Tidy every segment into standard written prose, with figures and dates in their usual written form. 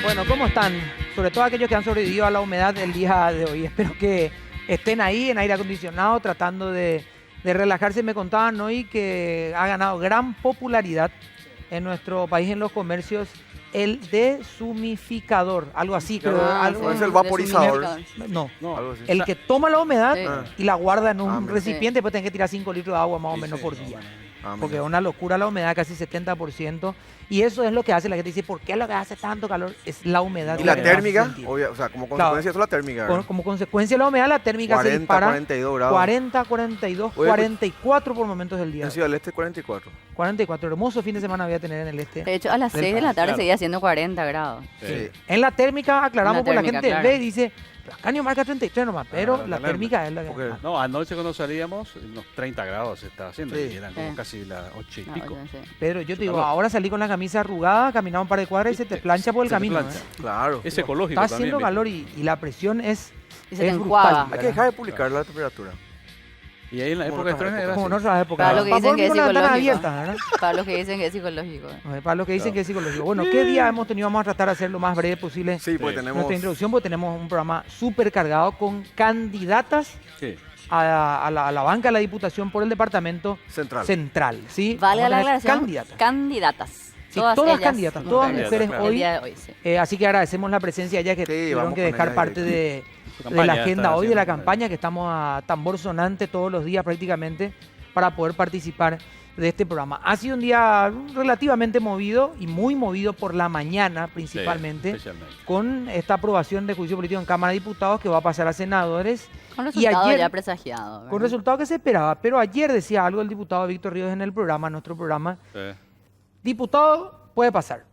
Bueno, ¿cómo están? Sobre todo aquellos que han sobrevivido a la humedad el día de hoy. Espero que estén ahí en aire acondicionado tratando de relajarse. Me contaban hoy que ha ganado gran popularidad en nuestro país en los comercios el deshumificador, algo así, creo. No es el vaporizador. No, Algo así. el que toma la humedad Sí. y la guarda en un mira. recipiente, después tenés que tirar 5 litros de agua más o menos por día. Porque es una locura la humedad, casi 70%. Y eso es lo que hace la gente dice, ¿por qué lo que hace tanto calor? Es la humedad. Y lo la que nos hace térmica, sentir. o sea, como Claro. consecuencia de eso la térmica. ¿verdad? Como consecuencia de la humedad, la térmica se 40, dispara 42 grados. 40, 42, Oye, 44 por momentos del día. En Ciudad del Este 44. 44, hermoso fin de semana voy a tener en el este. De hecho, a las del 6 de la país. tarde Claro. seguía haciendo 40 grados. Sí. En la térmica, aclaramos, En la por la térmica, gente claro. ve y dice, Caño marca 33 nomás, pero Claro, la la térmica es la que... Porque- No, anoche cuando salíamos, unos 30 grados se estaba haciendo, Sí. y eran como casi las 8 y No, pico. yo sé. Pedro, yo te digo, calor. ahora salí con la camisa arrugada, caminaba un par de cuadras y se te plancha por el Se te camino. plancha. Claro. Es ecológico Está también. haciendo ¿viste? calor y la presión es Y se te es enjuaga. brutal, Hay que dejar de publicar la temperatura. Y ahí en la Como época de otras Trones era épocas. como en así. otras épocas. Para lo que Para dicen que dormir es con la ventana psicológico. abierta, ¿verdad? Para los que dicen que es psicológico. Para los que dicen que es psicológico. Bueno, ¿qué día hemos tenido? Vamos a tratar de hacer lo más breve posible Sí, pues Sí. tenemos. nuestra introducción, porque tenemos un programa súper cargado con candidatas Sí. a la banca de la Diputación por el Departamento Central. Central. ¿sí? Vale Vamos a la tener aclaración. candidatas. Candidatas. Sí, todas ellas, candidatas, todas candidatas, mujeres claro. El hoy. día de hoy, sí. Así que agradecemos la presencia de ellas que Sí, tuvieron vamos que con dejar ellas parte directo. Su de la campaña agenda están hoy, de la haciendo, campaña, que estamos a tambor sonante todos los días prácticamente para poder participar de este programa. Ha sido un día relativamente movido y muy movido por la mañana Sí, principalmente, especialmente. con esta aprobación de juicio político en Cámara de Diputados que va a pasar a senadores. Con Y resultado ayer- ya presagiado. Con ¿verdad? resultado que se esperaba, pero ayer decía algo el diputado Víctor Ríos en el programa, nuestro programa, Sí. diputado puede pasar,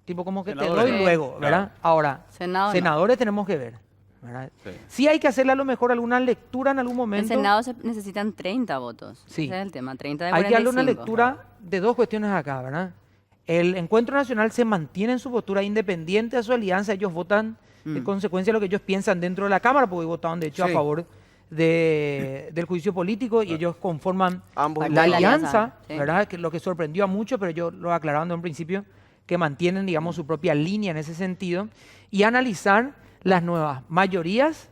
tipo como que te Senadores doy no. luego, Claro. ¿verdad? Ahora, Senado no. senadores tenemos que ver, ¿verdad? Sí. Sí hay que hacerle a lo mejor alguna lectura en algún En momento. Senado se necesitan 30 votos. Sí. Ese es el tema, 30 de Hay que darle una 45. lectura de dos cuestiones acá, ¿verdad? El Encuentro Nacional se mantiene en su postura independiente a su alianza, ellos votan en consecuencia de lo que ellos piensan dentro de la Cámara, porque votaron de hecho a Sí. favor del juicio político y ellos conforman Ambos la la alianza, alianza, sí. ¿verdad? Que lo que sorprendió a muchos, pero yo lo aclararon de un principio, que mantienen, digamos, su propia línea en ese sentido, y analizar las nuevas mayorías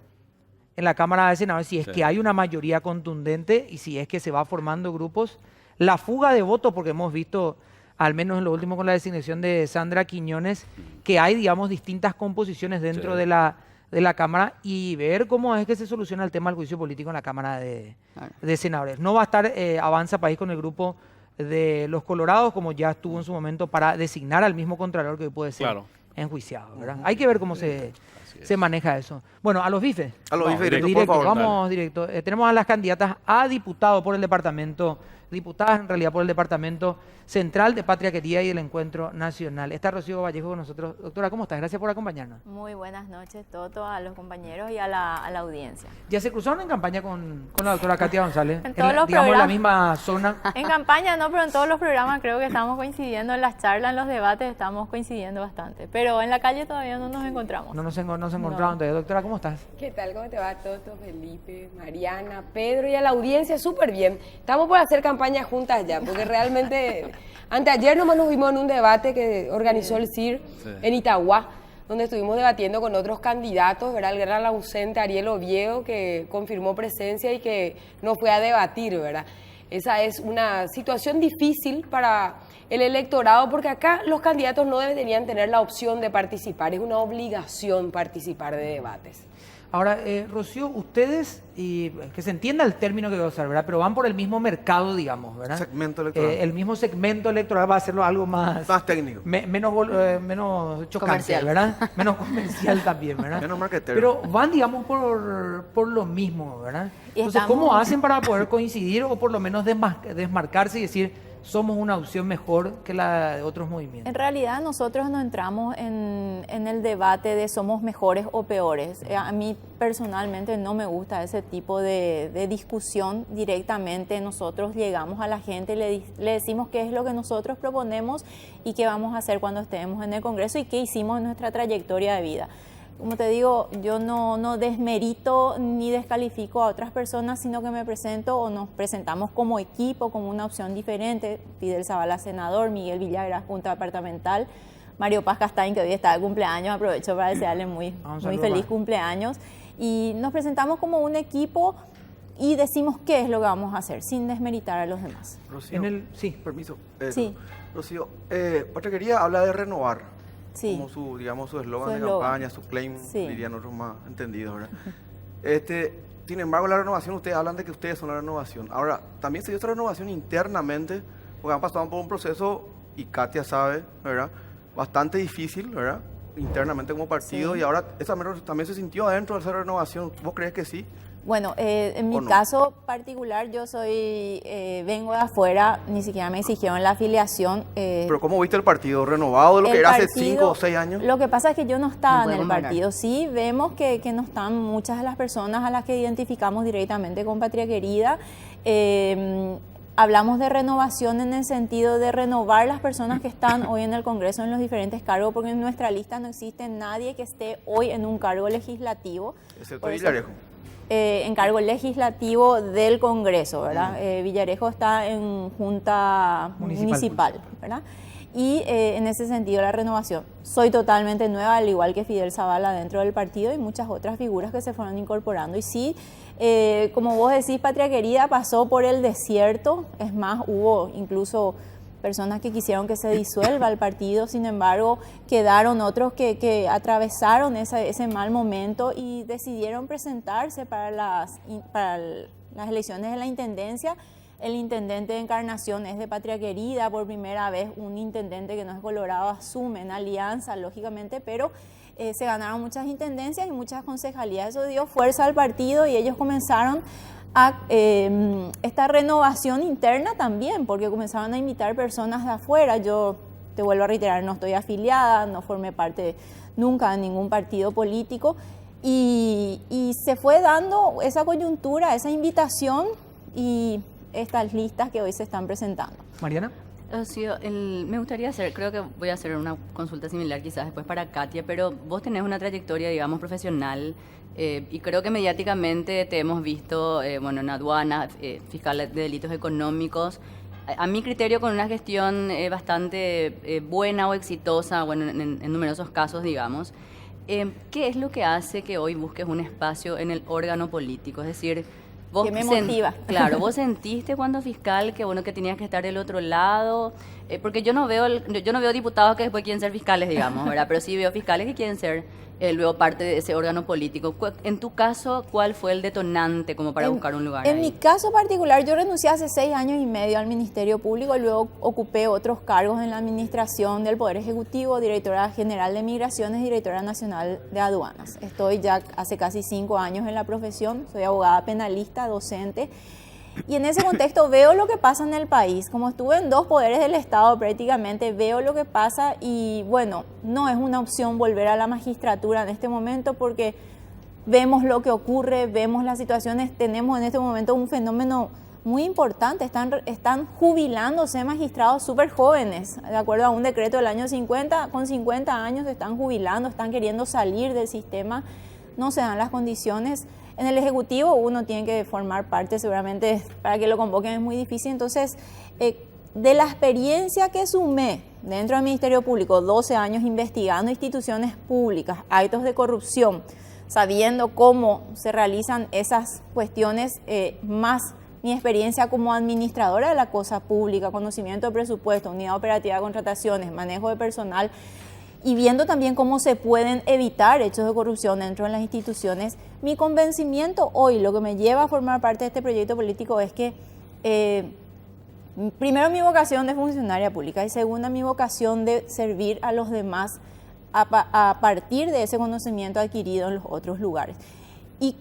en la Cámara de Senadores, si es Sí. que hay una mayoría contundente y si es que se va formando grupos, la fuga de votos, porque hemos visto, al menos en lo último con la designación de Sandra Quiñones, que hay, digamos, distintas composiciones dentro Sí. de la Cámara y ver cómo es que se soluciona el tema del juicio político en la Cámara Claro. de Senadores. No va a estar Avanza País con el grupo de los Colorados, como ya estuvo en su momento para designar al mismo contralor que puede ser Claro. enjuiciado, ¿verdad? Hay que ver cómo se Así es. maneja eso. Bueno, a los bifes. A los Vamos, bifes directos, Directo, por favor. vamos directo. Tenemos a las candidatas a diputado por el departamento, diputadas en realidad por el departamento central de Patria Querida y del Encuentro Nacional. Está Rocío Vallejo con nosotros. Doctora, ¿cómo estás? Gracias por acompañarnos. Muy buenas noches, Toto, a los compañeros y a la audiencia. ¿Ya se cruzaron en campaña con la doctora Katia González? En todos los digamos, en la programas. misma zona. En campaña no, pero en todos los programas creo que estamos coincidiendo, en las charlas, en los debates estamos coincidiendo bastante. Pero en la calle todavía no nos encontramos. No nos encontraron todavía. Doctora, ¿cómo estás? ¿Qué tal? ¿Cómo te va, Toto, Felipe, Mariana, Pedro y a la audiencia? Súper bien. Estamos por hacer campaña juntas ya, porque realmente anteayer nomás nos vimos en un debate que organizó el CIR en Itagua, donde estuvimos debatiendo con otros candidatos, ¿verdad? El gran ausente Ariel Oviedo, que confirmó presencia y que no fue a debatir, ¿verdad? Esa es una situación difícil para el electorado, porque acá los candidatos no deberían tener la opción de participar, es una obligación participar de debates. Ahora, Rocío, ustedes, y que se entienda el término que voy a usar, ¿verdad? Pero van por el mismo mercado, digamos, ¿verdad? Segmento electoral. El mismo segmento electoral va a hacerlo algo más técnico. menos chocante, Comercial. ¿verdad? Menos comercial también, ¿verdad? Menos marketero. Pero van, digamos, por lo mismo, ¿verdad? Y Entonces, estamos- ¿cómo hacen para poder coincidir o por lo menos desmarcarse y decir somos una opción mejor que la de otros movimientos? En realidad nosotros no entramos en el debate de somos mejores o peores. A mí personalmente no me gusta ese tipo de discusión directamente. Nosotros llegamos a la gente y le decimos qué es lo que nosotros proponemos y qué vamos a hacer cuando estemos en el Congreso y qué hicimos en nuestra trayectoria de vida. Como te digo, yo no desmerito ni descalifico a otras personas, sino que me presento o nos presentamos como equipo, como una opción diferente. Fidel Zavala, senador, Miguel Villagra, Junta Departamental, Mario Paz Castañ, que hoy está de cumpleaños, aprovecho para desearle muy feliz cumpleaños. Y nos presentamos como un equipo y decimos qué es lo que vamos a hacer, sin desmeritar a los demás. Rocío, Sí. permiso. Sí. Rocío, Patriaquería habla de renovar. Sí. Como su, digamos, su eslogan Su de eslogan. campaña, su claim, Sí. dirían otros más entendidos, ¿verdad? Sin embargo, la renovación, ustedes hablan de que ustedes son la renovación. Ahora, también se dio esta renovación internamente, porque han pasado por un proceso, y Katia sabe, ¿verdad? Bastante difícil, ¿verdad? Internamente como partido, Sí. y ahora esa también se sintió adentro de esa renovación. ¿Vos crees que sí? Bueno, en mi ¿O no? caso particular, yo vengo de afuera, ni siquiera me exigieron la afiliación. Pero ¿cómo viste el partido? ¿Renovado de lo que El era hace partido- 5 o 6 años? Lo que pasa es que yo no estaba No en el podemos hablar. partido. Sí, vemos que no están muchas de las personas a las que identificamos directamente con Patria Querida. Hablamos de renovación en el sentido de renovar las personas que están hoy en el Congreso en los diferentes cargos, porque en nuestra lista no existe nadie que esté hoy en un cargo legislativo. Excepto Por eso- Villarejo. en cargo legislativo del Congreso, ¿verdad? Villarejo está en Junta Municipal, ¿verdad? Y en ese sentido la renovación. Soy totalmente nueva, al igual que Fidel Zavala dentro del partido y muchas otras figuras que se fueron incorporando. Y sí, como vos decís, Patria Querida pasó por el desierto, es más, hubo incluso personas que quisieron que se disuelva el partido, sin embargo, quedaron otros que atravesaron ese mal momento y decidieron presentarse para las elecciones de la Intendencia. El intendente de Encarnación es de Patria Querida, por primera vez un intendente que no es colorado asume en alianza, lógicamente, pero se ganaron muchas intendencias y muchas concejalías. Eso dio fuerza al partido y ellos comenzaron a esta renovación interna también, porque comenzaron a invitar personas de afuera. Yo te vuelvo a reiterar, no estoy afiliada, no formé parte nunca de ningún partido político y se fue dando esa coyuntura, esa invitación y estas listas que hoy se están presentando. Mariana. Rocío, me gustaría hacer, creo que voy a hacer una consulta similar quizás después para Katia, pero vos tenés una trayectoria, digamos, profesional y creo que mediáticamente te hemos visto, bueno, en aduana, fiscal de delitos económicos. A mi criterio, con una gestión bastante buena o exitosa, bueno, en numerosos casos, digamos. ¿Qué es lo que hace que hoy busques un espacio en el órgano político? Es decir, vos Que me motiva. Claro, vos sentiste cuando fiscal que bueno que tenías que estar del otro lado, porque yo no veo diputados que después quieren ser fiscales, digamos, ¿verdad? Pero sí veo fiscales que quieren ser luego parte de ese órgano político. En tu caso, ¿cuál fue el detonante como para buscar un lugar En ahí? mi caso particular, yo renuncié hace 6 años y medio al Ministerio Público y luego ocupé otros cargos en la administración del Poder Ejecutivo, Directora General de Migraciones, Directora Nacional de Aduanas. Estoy ya hace casi 5 años en la profesión, soy abogada penalista, docente. Y en ese contexto veo lo que pasa en el país. Como estuve en 2 poderes del Estado prácticamente, veo lo que pasa y bueno, no es una opción volver a la magistratura en este momento porque vemos lo que ocurre, vemos las situaciones, tenemos en este momento un fenómeno muy importante, están jubilándose magistrados súper jóvenes, de acuerdo a un decreto del año 50, con 50 años se están jubilando, están queriendo salir del sistema, no se dan las condiciones. En el Ejecutivo uno tiene que formar parte, seguramente para que lo convoquen es muy difícil. Entonces, de la experiencia que sumé dentro del Ministerio Público, 12 años investigando instituciones públicas, actos de corrupción, sabiendo cómo se realizan esas cuestiones, más mi experiencia como administradora de la cosa pública, conocimiento de presupuesto, unidad operativa de contrataciones, manejo de personal, y viendo también cómo se pueden evitar hechos de corrupción dentro de las instituciones, mi convencimiento hoy, lo que me lleva a formar parte de este proyecto político es que, primero, mi vocación de funcionaria pública y segunda, mi vocación de servir a los demás a partir de ese conocimiento adquirido en los otros lugares. Y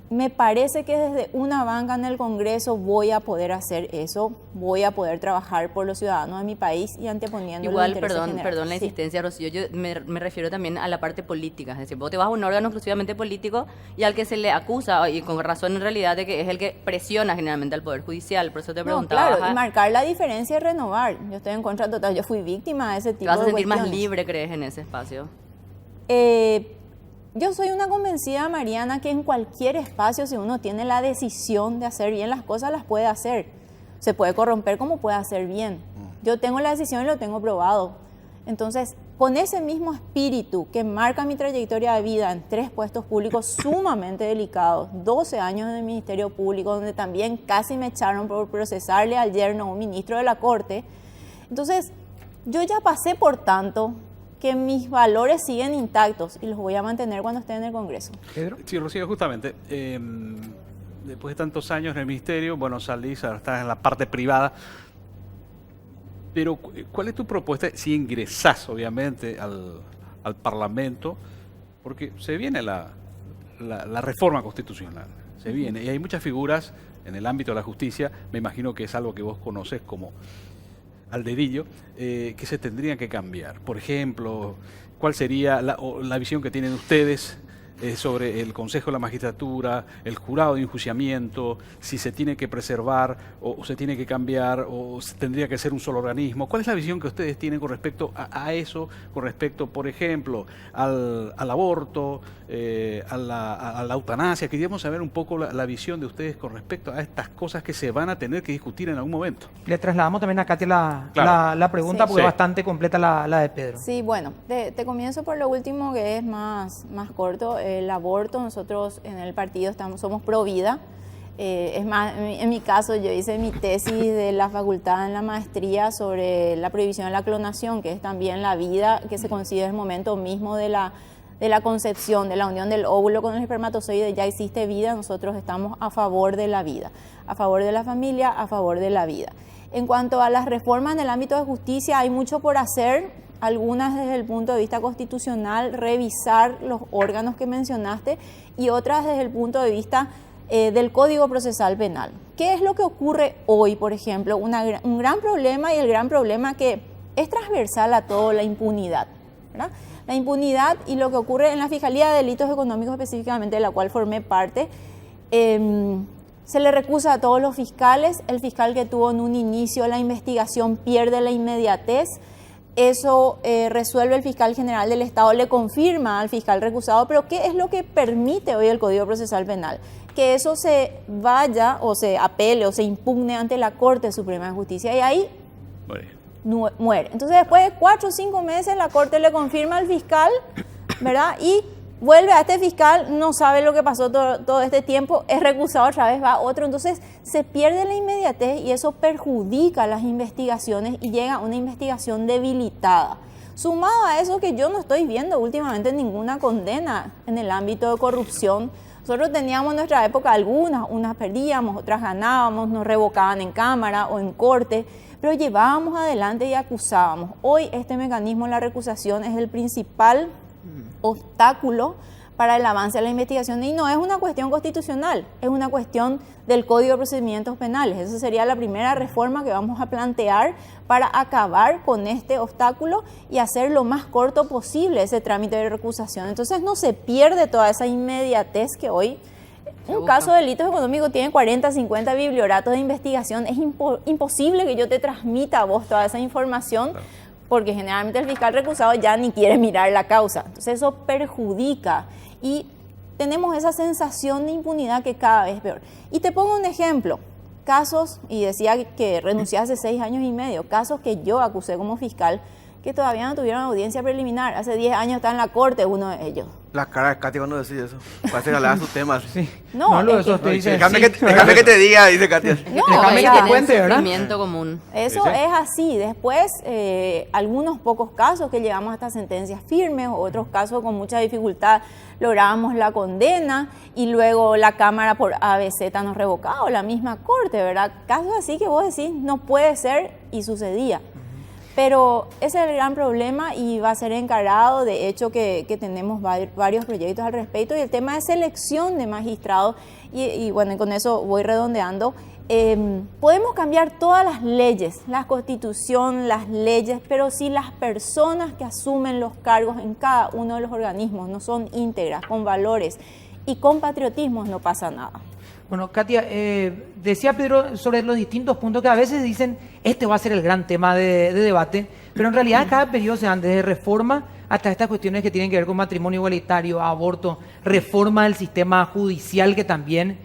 me parece que desde una banca en el Congreso voy a poder hacer eso, voy a poder trabajar por los ciudadanos de mi país y anteponiendo los Igual, intereses generales. perdón la Sí. insistencia, Rocío, yo me refiero también a la parte política, es decir, vos te vas a un órgano exclusivamente político y al que se le acusa, y con razón en realidad, de que es el que presiona generalmente al Poder Judicial, por eso te No, preguntaba. claro, ajá, y marcar la diferencia y renovar. Yo estoy en contra total, yo fui víctima de ese ¿te tipo vas a de sentir más cuestiones. libre, crees, en ese espacio? Yo soy una convencida, Mariana, que en cualquier espacio, si uno tiene la decisión de hacer bien las cosas, las puede hacer. Se puede corromper como puede hacer bien. Yo tengo la decisión y lo tengo probado. Entonces, con ese mismo espíritu que marca mi trayectoria de vida en 3 puestos públicos sumamente delicados, 12 años en el Ministerio Público, donde también casi me echaron por procesarle al yerno, un ministro de la Corte. Entonces, yo ya pasé por tanto que mis valores siguen intactos y los voy a mantener cuando esté en el Congreso. Pedro. Sí, Rocío, justamente, después de tantos años en el ministerio, bueno, salís, ahora estás en la parte privada, pero ¿cuál es tu propuesta si ingresás, obviamente, al Parlamento? Porque se viene la reforma constitucional, se viene, y hay muchas figuras en el ámbito de la justicia, me imagino que es algo que vos conoces como al dedillo, que se tendrían que cambiar. Por ejemplo, ¿cuál sería la visión que tienen ustedes sobre el Consejo de la Magistratura, el jurado de enjuiciamiento, si se tiene que preservar o se tiene que cambiar o tendría que ser un solo organismo? ¿Cuál es la visión que ustedes tienen con respecto a eso, con respecto, por ejemplo, al aborto, a la eutanasia? Queríamos saber un poco la visión de ustedes con respecto a estas cosas que se van a tener que discutir en algún momento. Le trasladamos también a Katia Claro. la pregunta, Sí. porque Sí. es bastante completa la de Pedro. Sí, bueno, te comienzo por lo último, que es más corto. El aborto, nosotros en el partido somos pro vida. Es más, en mi caso yo hice mi tesis de la facultad en la maestría sobre la prohibición de la clonación, que es también la vida que se considera el momento mismo de la concepción, de la unión del óvulo con el espermatozoide. Ya existe vida, nosotros estamos a favor de la vida, a favor de la familia, a favor de la vida. En cuanto a las reformas en el ámbito de justicia, hay mucho por hacer. Algunas desde el punto de vista constitucional, revisar los órganos que mencionaste, y otras desde el punto de vista del Código Procesal Penal. ¿Qué es lo que ocurre hoy, por ejemplo? Un gran problema, y el gran problema que es transversal a todo, la impunidad, ¿verdad? La impunidad y lo que ocurre en la Fiscalía de Delitos Económicos específicamente, de la cual formé parte. Se le recusa a todos los fiscales. El fiscal que tuvo en un inicio la investigación pierde la inmediatez. Eso resuelve el fiscal general del Estado, le confirma al fiscal recusado, pero ¿qué es lo que permite hoy el Código Procesal Penal? Que eso se vaya o se apele o se impugne ante la Corte Suprema de Justicia, y ahí muere. Entonces, después de 4 o 5 meses, la Corte le confirma al fiscal, ¿verdad? Y vuelve a este fiscal, no sabe lo que pasó todo este tiempo, es recusado otra vez, va otro. Entonces se pierde la inmediatez y eso perjudica las investigaciones y llega a una investigación debilitada. Sumado a eso, que yo no estoy viendo últimamente ninguna condena en el ámbito de corrupción. Nosotros teníamos en nuestra época unas perdíamos, otras ganábamos, nos revocaban en Cámara o en Corte, pero llevábamos adelante y acusábamos. Hoy este mecanismo, la recusación, es el principal obstáculo para el avance de la investigación, y no es una cuestión constitucional, es una cuestión del Código de Procedimientos Penales. Esa sería la primera reforma que vamos a plantear para acabar con este obstáculo y hacer lo más corto posible ese trámite de recusación. Entonces no se pierde toda esa inmediatez que hoy un caso de delitos económicos tiene 40, 50 biblioratos de investigación. Es imposible que yo te transmita a vos toda esa información. Claro. Porque generalmente el fiscal recusado ya ni quiere mirar la causa. Entonces eso perjudica y tenemos esa sensación de impunidad que cada vez es peor. Y te pongo un ejemplo. Casos, y decía que renuncié hace 6 años y medio, casos que yo acusé como fiscal que todavía no tuvieron audiencia preliminar. Hace 10 años está en la corte uno de ellos. La cara de Katia cuando decís eso. Parece que hablaba sus temas. Sí. No, eso te dice. Déjame que te diga, dice Katia. No, déjame que te cuente, ¿verdad? Sufrimiento común. Eso es así. Después, algunos pocos casos que llegamos hasta sentencias firmes, otros casos con mucha dificultad lográbamos la condena y luego la Cámara por ABC nos revocaba, o la misma Corte, ¿verdad? Casos así que vos decís, no puede ser, y sucedía. Pero ese es el gran problema y va a ser encarado. De hecho que tenemos varios proyectos al respecto, y el tema de selección de magistrados, y bueno, con eso voy redondeando. Podemos cambiar todas las leyes, la Constitución, las leyes, pero si las personas que asumen los cargos en cada uno de los organismos no son íntegras, con valores y con patriotismo, no pasa nada. Bueno, Katia, decía Pedro sobre los distintos puntos que a veces dicen este va a ser el gran tema de debate, pero en realidad cada periodo se dan desde reforma hasta estas cuestiones que tienen que ver con matrimonio igualitario, aborto, reforma del sistema judicial, que también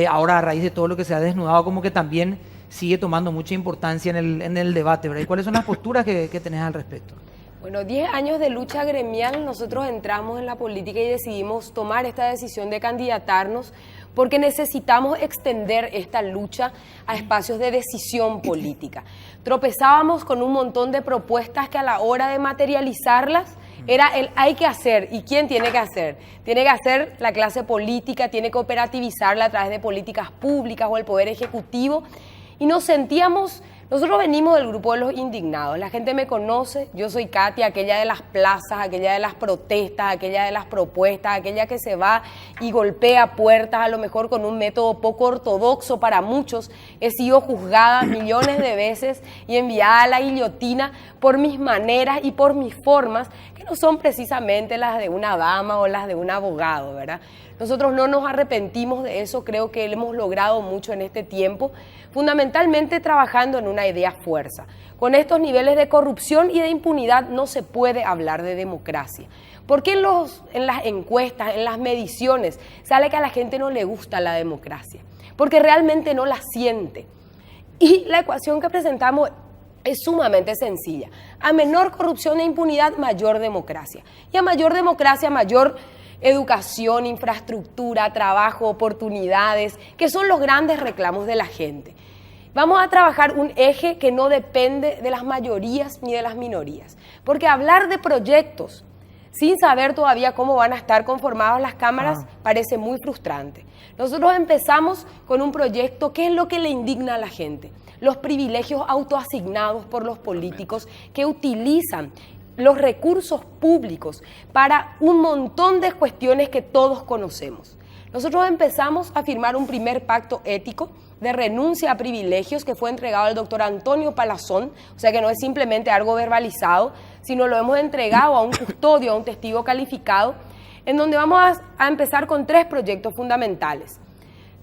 ahora a raíz de todo lo que se ha desnudado como que también sigue tomando mucha importancia en el debate, ¿verdad? ¿Y cuáles son las posturas que tenés al respecto? Bueno, 10 años de lucha gremial, nosotros entramos en la política y decidimos tomar esta decisión de candidatarnos porque necesitamos extender esta lucha a espacios de decisión política. Tropezábamos con un montón de propuestas que a la hora de materializarlas era el hay que hacer. ¿Y quién tiene que hacer? Tiene que hacer la clase política, tiene que operativizarla a través de políticas públicas o el Poder Ejecutivo. Y nos sentíamos... Nosotros venimos del grupo de los indignados, la gente me conoce, yo soy Katia, aquella de las plazas, aquella de las protestas, aquella de las propuestas, aquella que se va y golpea puertas, a lo mejor con un método poco ortodoxo para muchos. He sido juzgada millones de veces y enviada a la guillotina por mis maneras y por mis formas, que no son precisamente las de una dama o las de un abogado, ¿verdad? Nosotros no nos arrepentimos de eso, creo que hemos logrado mucho en este tiempo, fundamentalmente trabajando en una idea fuerza. Con estos niveles de corrupción y de impunidad no se puede hablar de democracia. ¿Por qué en las encuestas, en las mediciones, sale que a la gente no le gusta la democracia? Porque realmente no la siente. Y la ecuación que presentamos es sumamente sencilla. A menor corrupción e impunidad, mayor democracia. Y a mayor democracia, mayor educación, infraestructura, trabajo, oportunidades, que son los grandes reclamos de la gente. Vamos a trabajar un eje que no depende de las mayorías ni de las minorías, porque hablar de proyectos sin saber todavía cómo van a estar conformadas las cámaras parece muy frustrante. Nosotros empezamos con un proyecto, ¿qué es lo que le indigna a la gente? Los privilegios autoasignados por los políticos que utilizan los recursos públicos para un montón de cuestiones que todos conocemos. Nosotros empezamos a firmar un primer pacto ético de renuncia a privilegios que fue entregado al doctor Antonio Palazón, o sea que no es simplemente algo verbalizado, sino lo hemos entregado a un custodio, a un testigo calificado, en donde vamos a empezar con 3 proyectos fundamentales.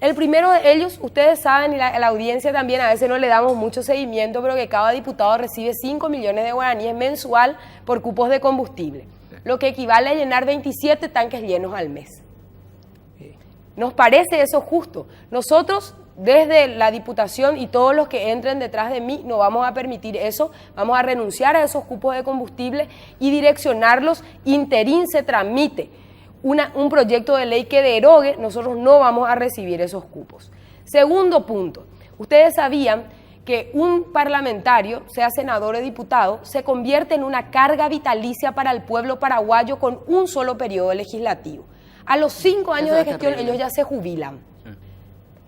El primero de ellos, ustedes saben, y la audiencia también, a veces no le damos mucho seguimiento, pero que cada diputado recibe 5 millones de guaraníes mensual por cupos de combustible, lo que equivale a llenar 27 tanques llenos al mes. ¿Nos parece eso justo? Nosotros, desde la Diputación y todos los que entren detrás de mí, no vamos a permitir eso, vamos a renunciar a esos cupos de combustible y direccionarlos, interín se tramite un proyecto de ley que derogue, nosotros no vamos a recibir esos cupos. Segundo punto, ustedes sabían que un parlamentario, sea senador o diputado, se convierte en una carga vitalicia para el pueblo paraguayo con un solo periodo legislativo. A los 5 años de gestión ellos ya se jubilan.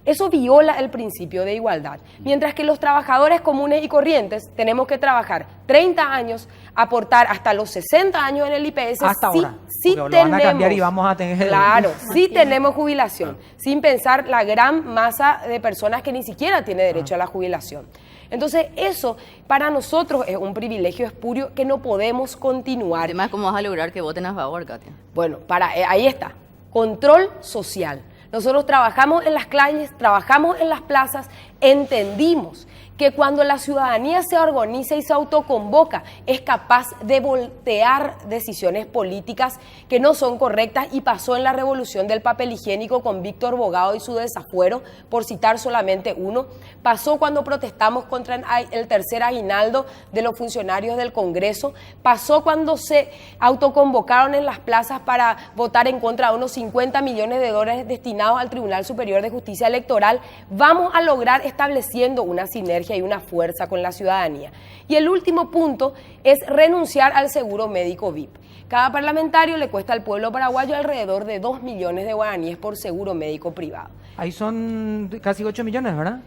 Eso viola el principio de igualdad. Mientras que los trabajadores comunes y corrientes tenemos que trabajar 30 años, aportar hasta los 60 años en el IPS. Hasta ahora. Sí Lo tenemos, van a cambiar y vamos a tener... Claro, sí tenemos jubilación, sin pensar la gran masa de personas que ni siquiera tiene derecho a la jubilación. Entonces, eso para nosotros es un privilegio espurio que no podemos continuar. Además, ¿cómo vas a lograr que voten a favor, Katia? Bueno, ahí está. Control social. Nosotros trabajamos en las calles, trabajamos en las plazas, entendimos que cuando la ciudadanía se organiza y se autoconvoca, es capaz de voltear decisiones políticas que no son correctas, y pasó en la revolución del papel higiénico con Víctor Bogado y su desafuero, por citar solamente uno. Pasó cuando protestamos contra el tercer aguinaldo de los funcionarios del Congreso. Pasó cuando se autoconvocaron en las plazas para votar en contra de unos 50 millones de dólares destinados al Tribunal Superior de Justicia Electoral. Vamos a lograr estableciendo una sinergia y una fuerza con la ciudadanía. Y el último punto es renunciar al seguro médico VIP. Cada parlamentario le cuesta al pueblo paraguayo alrededor de 2 millones de guaraníes por seguro médico privado. Ahí son casi 8 millones, ¿verdad?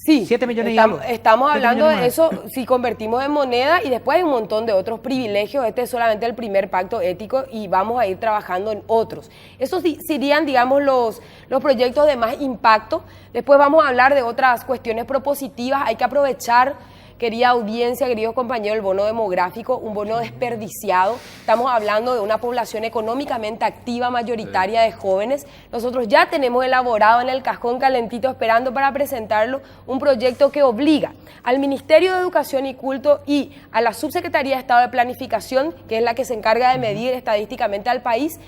Sí, 7 millones y algo. Estamos 7 hablando millones de más. eso si convertimos en moneda, y después hay un montón de otros privilegios. Este es solamente el primer pacto ético y vamos a ir trabajando en otros. Esos serían, digamos, los proyectos de más impacto. Después vamos a hablar de otras cuestiones propositivas. Hay que aprovechar, querida audiencia, queridos compañeros, el bono demográfico, un bono desperdiciado. Estamos hablando de una población económicamente activa, mayoritaria de jóvenes. Nosotros ya tenemos elaborado en el cajón calentito, esperando para presentarlo, un proyecto que obliga al Ministerio de Educación y Culto y a la Subsecretaría de Estado de Planificación, que es la que se encarga de medir estadísticamente al país,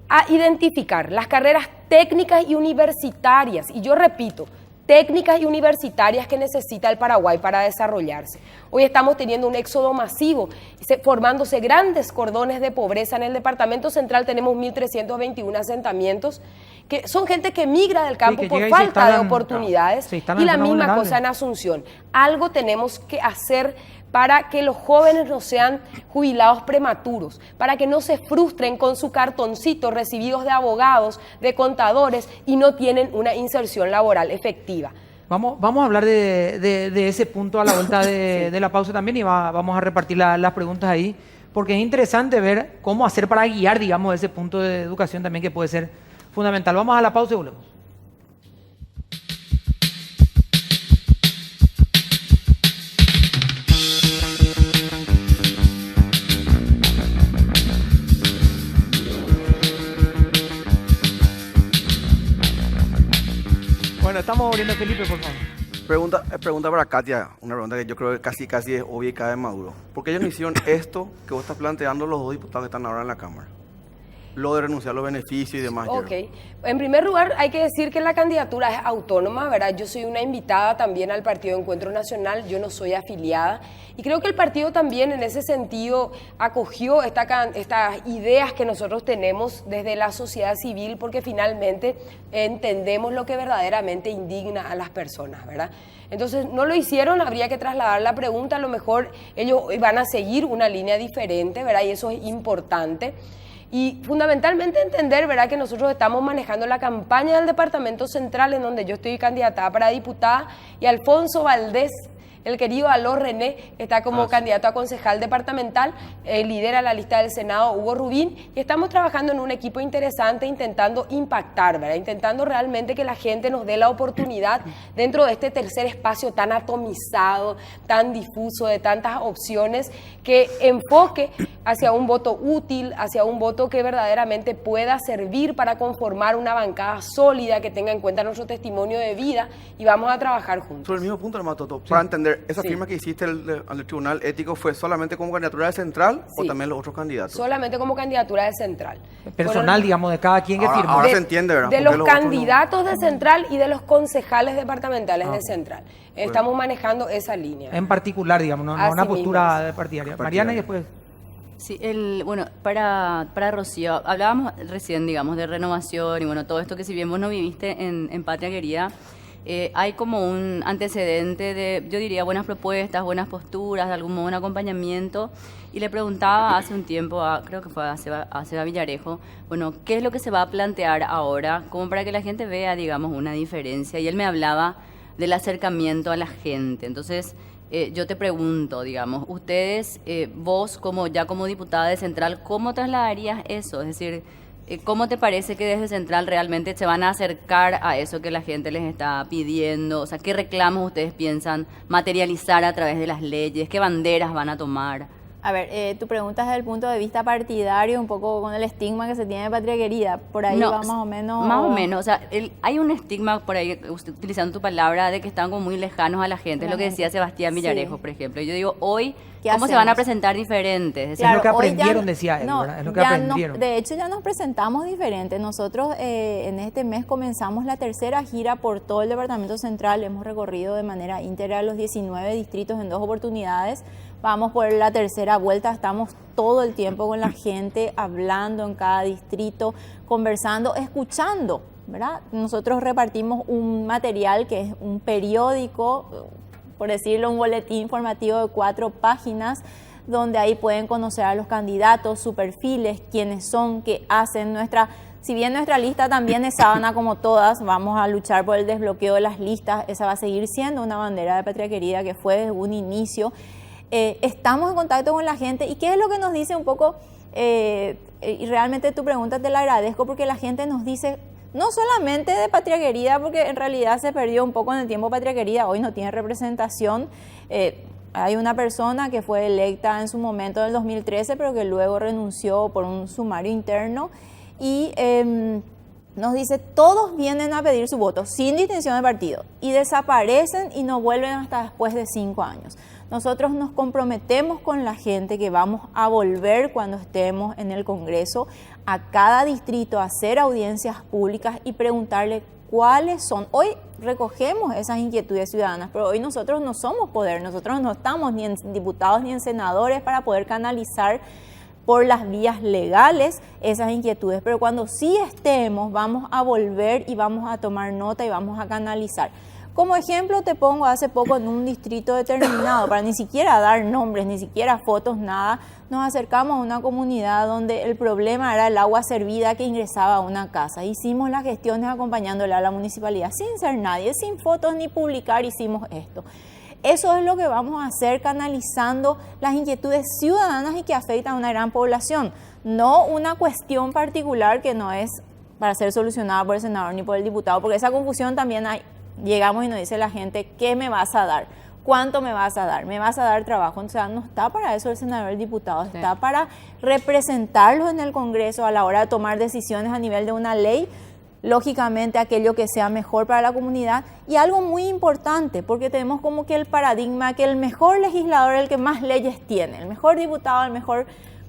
a identificar las carreras técnicas y universitarias. Y yo repito, técnicas y universitarias que necesita el Paraguay para desarrollarse. Hoy estamos teniendo un éxodo masivo, formándose grandes cordones de pobreza. En el departamento central tenemos 1.321 asentamientos, que son gente que migra del campo por falta de oportunidades, y la misma cosa en Asunción. Algo tenemos que hacer para que los jóvenes no sean jubilados prematuros, para que no se frustren con su cartoncito recibidos de abogados, de contadores y no tienen una inserción laboral efectiva. Vamos a hablar de ese punto a la vuelta de la pausa también y vamos a repartir las preguntas ahí, porque es interesante ver cómo hacer para guiar, digamos, ese punto de educación también que puede ser fundamental. Vamos a la pausa y volvemos. Bueno, estamos volviendo, Felipe, por favor. Pregunta para Katia, una pregunta que yo creo que casi es obvia y cada vez maduro. ¿Por qué ellos no hicieron esto que vos estás planteando los dos diputados que están ahora en la Cámara? Lo de renunciar a los beneficios y demás. Ok. En primer lugar, hay que decir que la candidatura es autónoma, ¿verdad? Yo soy una invitada también al Partido Encuentro Nacional, yo no soy afiliada. Y creo que el partido también en ese sentido acogió estas ideas que nosotros tenemos desde la sociedad civil, porque finalmente entendemos lo que verdaderamente indigna a las personas, ¿verdad? Entonces, no lo hicieron, habría que trasladar la pregunta, a lo mejor ellos van a seguir una línea diferente, ¿verdad? Y eso es importante. Y fundamentalmente entender, ¿verdad?, que nosotros estamos manejando la campaña del Departamento Central, en donde yo estoy candidatada para diputada, y Alfonso Valdés, el querido Aló René, está como candidato a concejal departamental, lidera la lista del Senado Hugo Rubín, y estamos trabajando en un equipo interesante intentando impactar, ¿verdad? Intentando realmente que la gente nos dé la oportunidad dentro de este tercer espacio tan atomizado, tan difuso, de tantas opciones, que enfoque hacia un voto útil, hacia un voto que verdaderamente pueda servir para conformar una bancada sólida, que tenga en cuenta nuestro testimonio de vida, y vamos a trabajar juntos. Sobre el mismo punto, hermano Toto, para entender, ¿esa firma que hiciste al Tribunal Ético fue solamente como candidatura de Central o también los otros candidatos? Solamente como candidatura de Central. Personal, digamos, de cada quien que firmó. Ahora se entiende, ¿verdad? De los candidatos de Central y de los concejales departamentales de Central. Estamos manejando esa línea. En particular, digamos, no una postura de partidaria. Mariana, y después... Sí, bueno, para Rocío, hablábamos recién, digamos, de renovación y bueno, todo esto que si bien vos no viviste en Patria Querida, hay como un antecedente de, yo diría, buenas propuestas, buenas posturas, de algún modo un acompañamiento. Y le preguntaba hace un tiempo, creo que fue a Seba Villarejo, bueno, ¿qué es lo que se va a plantear ahora? Como para que la gente vea, digamos, una diferencia. Y él me hablaba del acercamiento a la gente. Entonces, yo te pregunto, digamos, ustedes, vos como diputada de Central, ¿cómo trasladarías eso? Es decir, ¿cómo te parece que desde Central realmente se van a acercar a eso que la gente les está pidiendo? O sea, ¿qué reclamos ustedes piensan materializar a través de las leyes? ¿Qué banderas van a tomar? A ver, tu pregunta es desde el punto de vista partidario, un poco con el estigma que se tiene de Patria Querida. Por ahí va más o menos... Más o menos, o sea, hay un estigma por ahí, utilizando tu palabra, de que están como muy lejanos a la gente. Es lo que decía Sebastián Villarejo, por ejemplo. Yo digo, hoy, ¿cómo se van a presentar diferentes? Es decir, claro, es lo que aprendieron, decía él, ¿verdad? Es lo que aprendieron. De hecho, ya nos presentamos diferentes. Nosotros en este mes comenzamos la tercera gira por todo el Departamento Central. Hemos recorrido de manera íntegra los 19 distritos en 2 oportunidades. Vamos por la tercera vuelta, estamos todo el tiempo con la gente, hablando en cada distrito, conversando, escuchando, ¿verdad? Nosotros repartimos un material que es un periódico, por decirlo, un boletín informativo de 4 páginas, donde ahí pueden conocer a los candidatos, sus perfiles, quiénes son, qué hacen. Si bien nuestra lista también es sábana como todas, vamos a luchar por el desbloqueo de las listas, esa va a seguir siendo una bandera de Patria Querida que fue desde un inicio. Estamos en contacto con la gente y qué es lo que nos dice un poco, y realmente tu pregunta te la agradezco porque la gente nos dice, no solamente de Patria Querida, porque en realidad se perdió un poco en el tiempo Patria Querida, hoy no tiene representación. Hay una persona que fue electa en su momento en el 2013, pero que luego renunció por un sumario interno y nos dice, todos vienen a pedir su voto sin distinción de partido y desaparecen y no vuelven hasta después de 5 años. Nosotros nos comprometemos con la gente que vamos a volver cuando estemos en el Congreso a cada distrito a hacer audiencias públicas y preguntarle cuáles son. Hoy recogemos esas inquietudes ciudadanas, pero hoy nosotros no somos poder, nosotros no estamos ni en diputados ni en senadores para poder canalizar por las vías legales esas inquietudes, pero cuando sí estemos vamos a volver y vamos a tomar nota y vamos a canalizar. Como ejemplo te pongo, hace poco en un distrito determinado, para ni siquiera dar nombres, ni siquiera fotos, nada, nos acercamos a una comunidad donde el problema era el agua servida que ingresaba a una casa. Hicimos las gestiones acompañándola a la municipalidad, sin ser nadie, sin fotos ni publicar, hicimos esto. Eso es lo que vamos a hacer, canalizando las inquietudes ciudadanas y que afectan a una gran población, no una cuestión particular que no es para ser solucionada por el senador ni por el diputado, porque esa confusión también hay. Llegamos y nos dice la gente, ¿qué me vas a dar? ¿Cuánto me vas a dar? ¿Me vas a dar trabajo? O sea, no está para eso el senador, el diputado, está para representarlos en el Congreso a la hora de tomar decisiones a nivel de una ley, lógicamente aquello que sea mejor para la comunidad. Y algo muy importante, porque tenemos como que el paradigma que el mejor legislador es el que más leyes tiene, el mejor diputado, el mejor...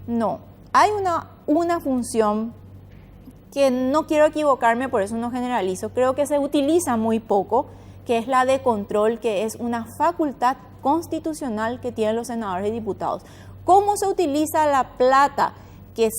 No, hay una función que no quiero equivocarme, por eso no generalizo, creo que se utiliza muy poco, que es la de control, que es una facultad constitucional que tienen los senadores y diputados. ¿Cómo se utiliza la plata que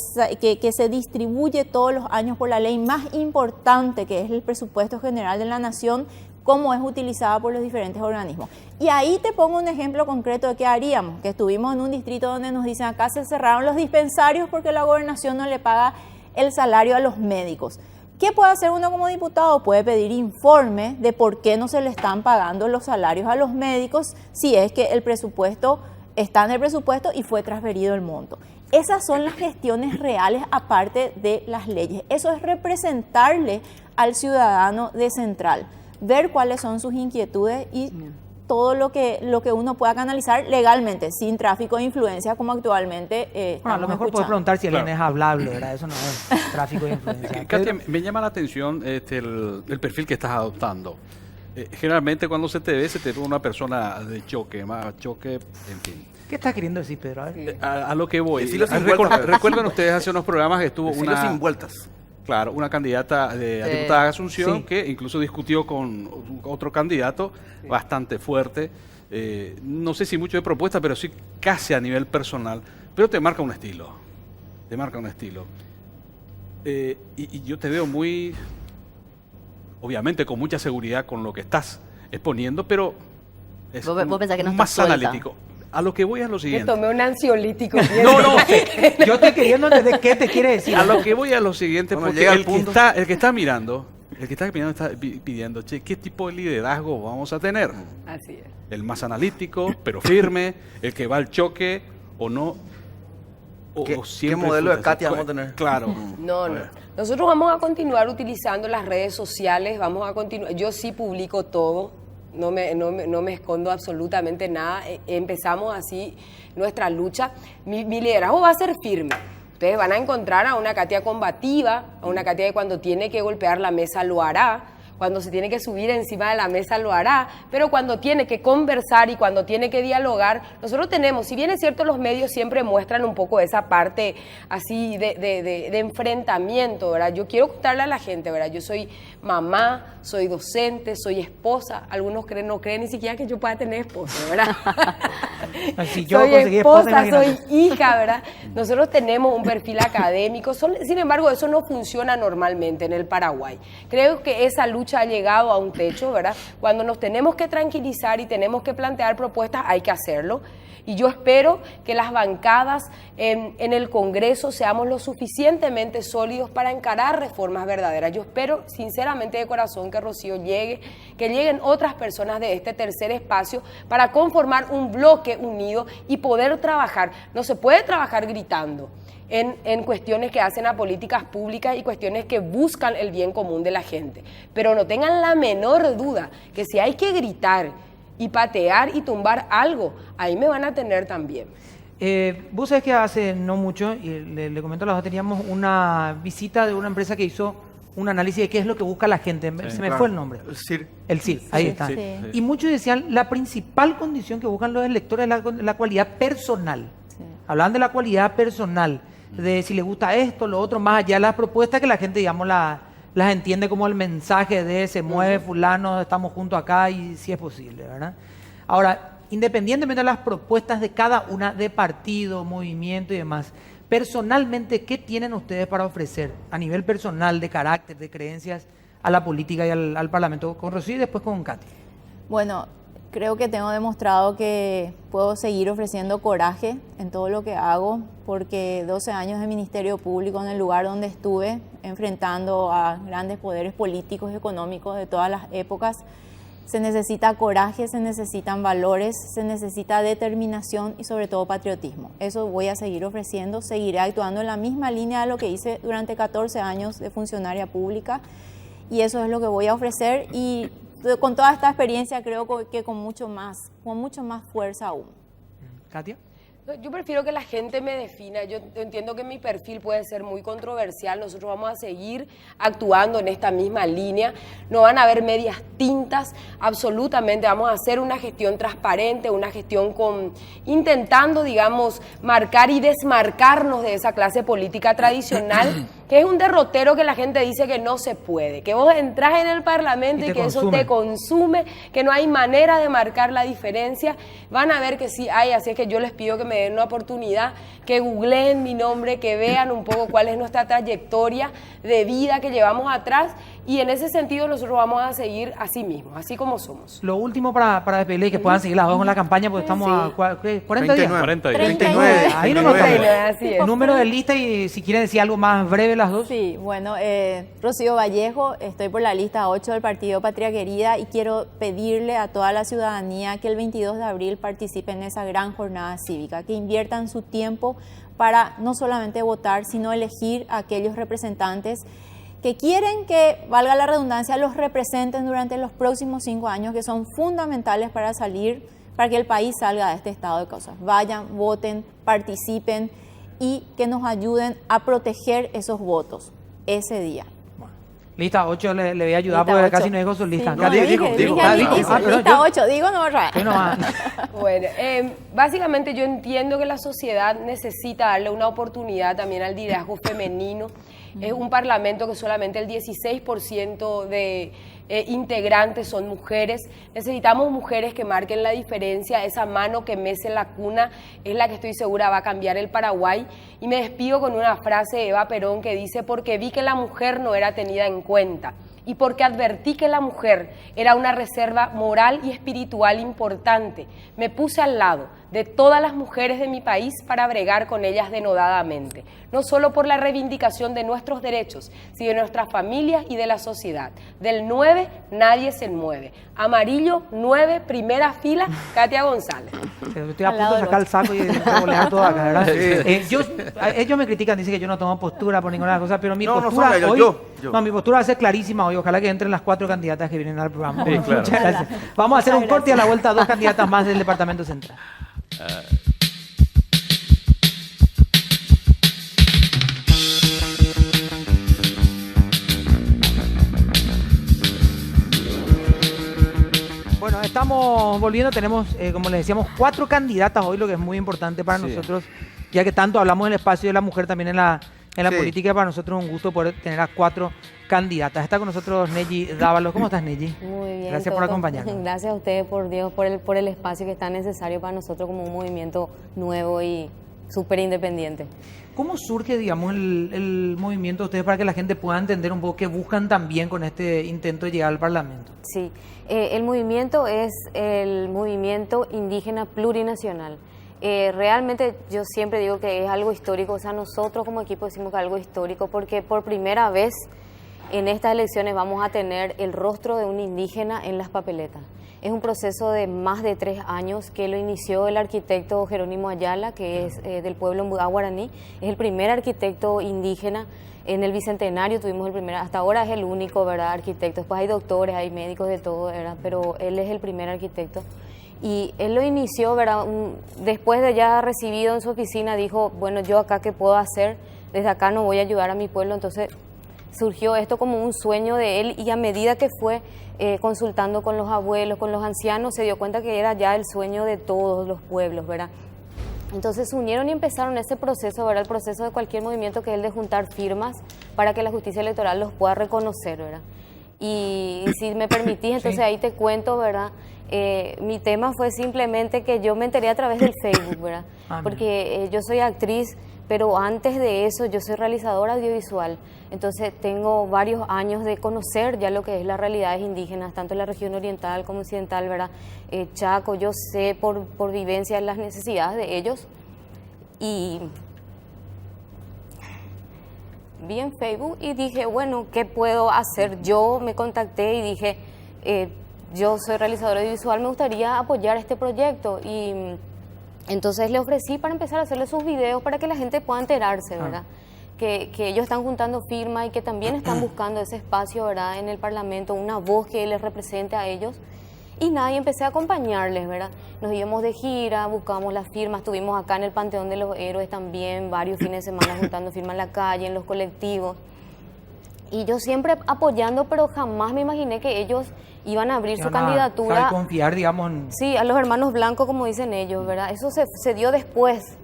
se distribuye todos los años por la ley más importante, que es el presupuesto general de la nación? ¿Cómo es utilizada por los diferentes organismos? Y ahí te pongo un ejemplo concreto de qué haríamos, que estuvimos en un distrito donde nos dicen acá se cerraron los dispensarios porque la gobernación no le paga el salario a los médicos. ¿Qué puede hacer uno como diputado? Puede pedir informe de por qué no se le están pagando los salarios a los médicos si es que el presupuesto está en el presupuesto y fue transferido el monto. Esas son las gestiones reales aparte de las leyes. Eso es representarle al ciudadano de central, ver cuáles son sus inquietudes y todo lo que uno pueda canalizar legalmente, sin tráfico de influencia como actualmente Bueno, a lo mejor puedes preguntar si alguien es hablable, ¿verdad? Eso no es tráfico de influencia. Katia, me llama la atención el perfil que estás adoptando. Generalmente cuando se te ve una persona de choque, más choque, en fin. ¿Qué estás queriendo decir, Pedro? A ver. A lo que voy. Decilo sin vueltas. Recuerdan ustedes hace unos programas que estuvo Decilo sin vueltas. Claro, una candidata a diputada de Asunción sí. que incluso discutió con otro candidato bastante fuerte. No sé si mucho de propuesta, pero sí casi a nivel personal. Pero te marca un estilo. Te marca un estilo. Y yo te veo muy, obviamente con mucha seguridad con lo que estás exponiendo, pero es ¿Vos pensás que no más estás suelta? analítico. A lo que voy es lo Me siguiente. tomé un ansiolítico. No, yo estoy queriendo entender qué te quiere decir. A lo que voy es lo siguiente, Cuando porque llega al el que punto. está mirando está pidiendo, che, ¿qué tipo de liderazgo vamos a tener? Así es. El más analítico, pero firme, el que va al choque o no. ¿Qué siempre modelo de fruta. Katia vamos a tener? Claro. No. Nosotros vamos a continuar utilizando las redes sociales, vamos a continuar. Yo sí publico todo, no me escondo absolutamente nada. Empezamos así nuestra lucha. Mi liderazgo va a ser firme. Ustedes van a encontrar a una Katia combativa, a una Katia que cuando tiene que golpear la mesa lo hará, cuando se tiene que subir encima de la mesa lo hará, pero cuando tiene que conversar y cuando tiene que dialogar, nosotros tenemos, si bien es cierto los medios siempre muestran un poco esa parte así de enfrentamiento, ¿verdad? Yo quiero contarle a la gente, ¿verdad? Yo soy mamá, soy docente, soy esposa, algunos no creen ni siquiera que yo pueda tener esposa, ¿verdad? Si yo soy conseguí esposa, imagínate. soy hija, ¿verdad? Nosotros tenemos un perfil académico, sin embargo eso no funciona normalmente en el Paraguay. Creo que esa lucha ha llegado a un techo, ¿verdad? Cuando nos tenemos que tranquilizar y tenemos que plantear propuestas, hay que hacerlo. Y yo espero que las bancadas en el Congreso seamos lo suficientemente sólidos para encarar reformas verdaderas. Yo espero sinceramente de corazón que Rocío llegue, que lleguen otras personas de este tercer espacio para conformar un bloque unido y poder trabajar. No se puede trabajar gritando en cuestiones que hacen a políticas públicas y cuestiones que buscan el bien común de la gente. Pero no tengan la menor duda que si hay que gritar y patear y tumbar algo, ahí me van a tener también. Vos sabés que hace no mucho, y le comento a los dos, teníamos una visita de una empresa que hizo un análisis de qué es lo que busca la gente. Se me Claro. fue el nombre. Sí. El CIR, ahí está. sí. Y muchos decían, la principal condición que buscan los electores es la cualidad personal. Sí. Hablaban de la cualidad personal, de si le gusta esto, lo otro, más allá de las propuestas que la gente, digamos, la las entiende como el mensaje de se mueve fulano, estamos juntos acá y si es posible, ¿verdad? Ahora, independientemente de las propuestas de cada una de partido, movimiento y demás, personalmente, ¿qué tienen ustedes para ofrecer a nivel personal, de carácter, de creencias, a la política y al Parlamento? Con Rocío y después con Katy. Bueno, creo que tengo demostrado que puedo seguir ofreciendo coraje en todo lo que hago, porque 12 años de Ministerio Público en el lugar donde estuve, enfrentando a grandes poderes políticos y económicos de todas las épocas, se necesita coraje, se necesitan valores, se necesita determinación y sobre todo patriotismo. Eso voy a seguir ofreciendo, seguiré actuando en la misma línea de lo que hice durante 14 años de funcionaria pública, y eso es lo que voy a ofrecer, y con toda esta experiencia creo que con mucho más fuerza aún. Katia. Yo prefiero que la gente me defina. Yo entiendo que mi perfil puede ser muy controversial. Nosotros vamos a seguir actuando en esta misma línea. No van a haber medias tintas, absolutamente. Vamos a hacer una gestión transparente, una gestión intentando, digamos, marcar y desmarcarnos de esa clase política tradicional, que es un derrotero que la gente dice que no se puede, que vos entrás en el Parlamento y que eso te consume, que no hay manera de marcar la diferencia. Van a ver que sí hay, así es que yo les pido que me den una oportunidad, que googleen mi nombre, que vean un poco cuál es nuestra trayectoria de vida que llevamos atrás, y en ese sentido nosotros vamos a seguir así mismo, así como somos. Lo último para despedirle y que puedan seguir las dos con la campaña, porque estamos a 40 días. 40 días. 39. Ahí no nos 39, así es. Número de lista, y si quieren decir algo más breve las dos. Sí, bueno, Rocío Vallejo, estoy por la lista 8 del Partido Patria Querida, y quiero pedirle a toda la ciudadanía que el 22 de abril participe en esa gran jornada cívica, que inviertan su tiempo para no solamente votar, sino elegir a aquellos representantes que quieren que, valga la redundancia, los representen durante los próximos 5 años, que son fundamentales para que el país salga de este estado de cosas. Vayan, voten, participen y que nos ayuden a proteger esos votos ese día. Lista 8 le voy a ayudar Lista porque 8. casi no dijo su lista. Sí, Katy, no, dijo. dije Ah, al dijo. inicio, Perdón, lista 8, digo no, yo no, Bueno, básicamente yo entiendo que la sociedad necesita darle una oportunidad también al liderazgo femenino. Es un parlamento que solamente el 16% de integrantes son mujeres. Necesitamos mujeres que marquen la diferencia. Esa mano que mece la cuna es la que estoy segura va a cambiar el Paraguay. Y me despido con una frase de Eva Perón que dice: porque vi que la mujer no era tenida en cuenta, y porque advertí que la mujer era una reserva moral y espiritual importante, me puse al lado de todas las mujeres de mi país para bregar con ellas denodadamente, no solo por la reivindicación de nuestros derechos, sino de nuestras familias y de la sociedad. Del 9 nadie se mueve. Amarillo 9, primera fila, Katia González. Estoy a punto de sacar el saco y volar todo acá, ¿verdad? Ellos me critican, dicen que yo no tomo postura por ninguna cosa, pero mi postura son ellos, hoy, yo. No, mi postura va a ser clarísima hoy. Ojalá que entren las 4 candidatas que vienen al programa. Sí, claro. Muchas gracias. Vamos a hacer un corte y a la vuelta 2 candidatas más del Departamento Central. Bueno, estamos volviendo, tenemos, como les decíamos, 4 candidatas hoy, lo que es muy importante para Sí. nosotros, ya que tanto hablamos del espacio de la mujer también en la Sí. política. Para nosotros es un gusto poder tener a 4 candidatas. Está con nosotros Neji Dávalos. ¿Cómo estás, Neji? Muy bien. Gracias por Toto. acompañarnos. Gracias a ustedes, por Dios, por el espacio que es tan necesario para nosotros como un movimiento nuevo y súper independiente. ¿Cómo surge, digamos, el movimiento de ustedes para que la gente pueda entender un poco qué buscan también con este intento de llegar al Parlamento? Sí, el movimiento es el movimiento indígena plurinacional. Realmente yo siempre digo que es algo histórico, o sea, nosotros como equipo decimos que es algo histórico porque por primera vez en estas elecciones vamos a tener el rostro de un indígena en las papeletas. Es un proceso de más de 3 años que lo inició el arquitecto Jerónimo Ayala, que es del pueblo Mbudá Guaraní. Es el primer arquitecto indígena. En el Bicentenario tuvimos el primer, hasta ahora es el único, ¿verdad?, arquitecto. Después hay doctores, hay médicos de todo, ¿verdad?, pero él es el primer arquitecto. Y él lo inició, ¿verdad?, después de ya recibido en su oficina, dijo, bueno, yo acá qué puedo hacer, desde acá no voy a ayudar a mi pueblo. Entonces surgió esto como un sueño de él, y a medida que fue consultando con los abuelos, con los ancianos, se dio cuenta que era ya el sueño de todos los pueblos, ¿verdad? Entonces se unieron y empezaron ese proceso, ¿verdad?, el proceso de cualquier movimiento, que es el de juntar firmas para que la justicia electoral los pueda reconocer, ¿verdad? Y si me permitís, entonces ahí te cuento, ¿verdad? Mi tema fue simplemente que yo me enteré a través del Facebook, ¿verdad? Porque yo soy actriz, pero antes de eso yo soy realizadora audiovisual. Entonces tengo varios años de conocer ya lo que es las realidades indígenas, tanto en la región oriental como occidental, ¿verdad? Chaco, yo sé por vivencia las necesidades de ellos. Y vi en Facebook y dije, bueno, ¿qué puedo hacer? Yo me contacté y dije, yo soy realizadora audiovisual, me gustaría apoyar este proyecto. Y entonces le ofrecí para empezar a hacerle sus videos para que la gente pueda enterarse, ¿verdad? Que ellos están juntando firmas y que también están buscando ese espacio, ¿verdad? En el Parlamento, una voz que les represente a ellos. Y nada, y empecé a acompañarles, ¿verdad? Nos íbamos de gira, buscábamos las firmas, estuvimos acá en el Panteón de los Héroes también, varios fines de semana juntando firmas en la calle, en los colectivos. Y yo siempre apoyando, pero jamás me imaginé que ellos iban a abrir su candidatura. A confiar, digamos, Sí, a los hermanos blancos, como dicen ellos, ¿verdad? Eso se dio después.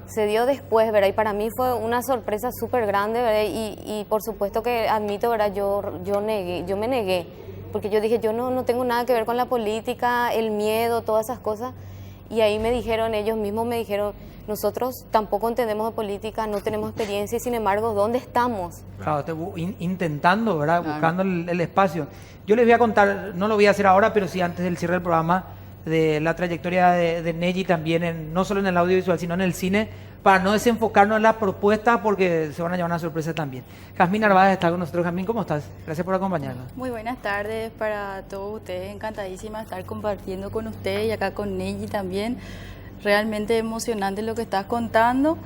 Se dio después, ¿verdad? Y para mí fue una sorpresa súper grande, ¿verdad? Y por supuesto que admito, ¿verdad? Yo me negué. Porque yo dije, yo no tengo nada que ver con la política, el miedo, todas esas cosas. Y ahí me dijeron, ellos mismos me dijeron, nosotros tampoco entendemos de política, no tenemos experiencia y sin embargo, ¿dónde estamos? Claro, intentando, ¿verdad? Buscando el espacio. Yo les voy a contar, no lo voy a hacer ahora, pero sí antes del cierre del programa, de la trayectoria de Neji también, no solo en el audiovisual, sino en el cine, para no desenfocarnos en las propuestas porque se van a llevar una sorpresa también. Jazmín Narváez está con nosotros. Jazmín, ¿cómo estás? Gracias por acompañarnos. Muy buenas tardes para todos ustedes, encantadísima de estar compartiendo con ustedes y acá con Neji también. Realmente emocionante lo que estás contando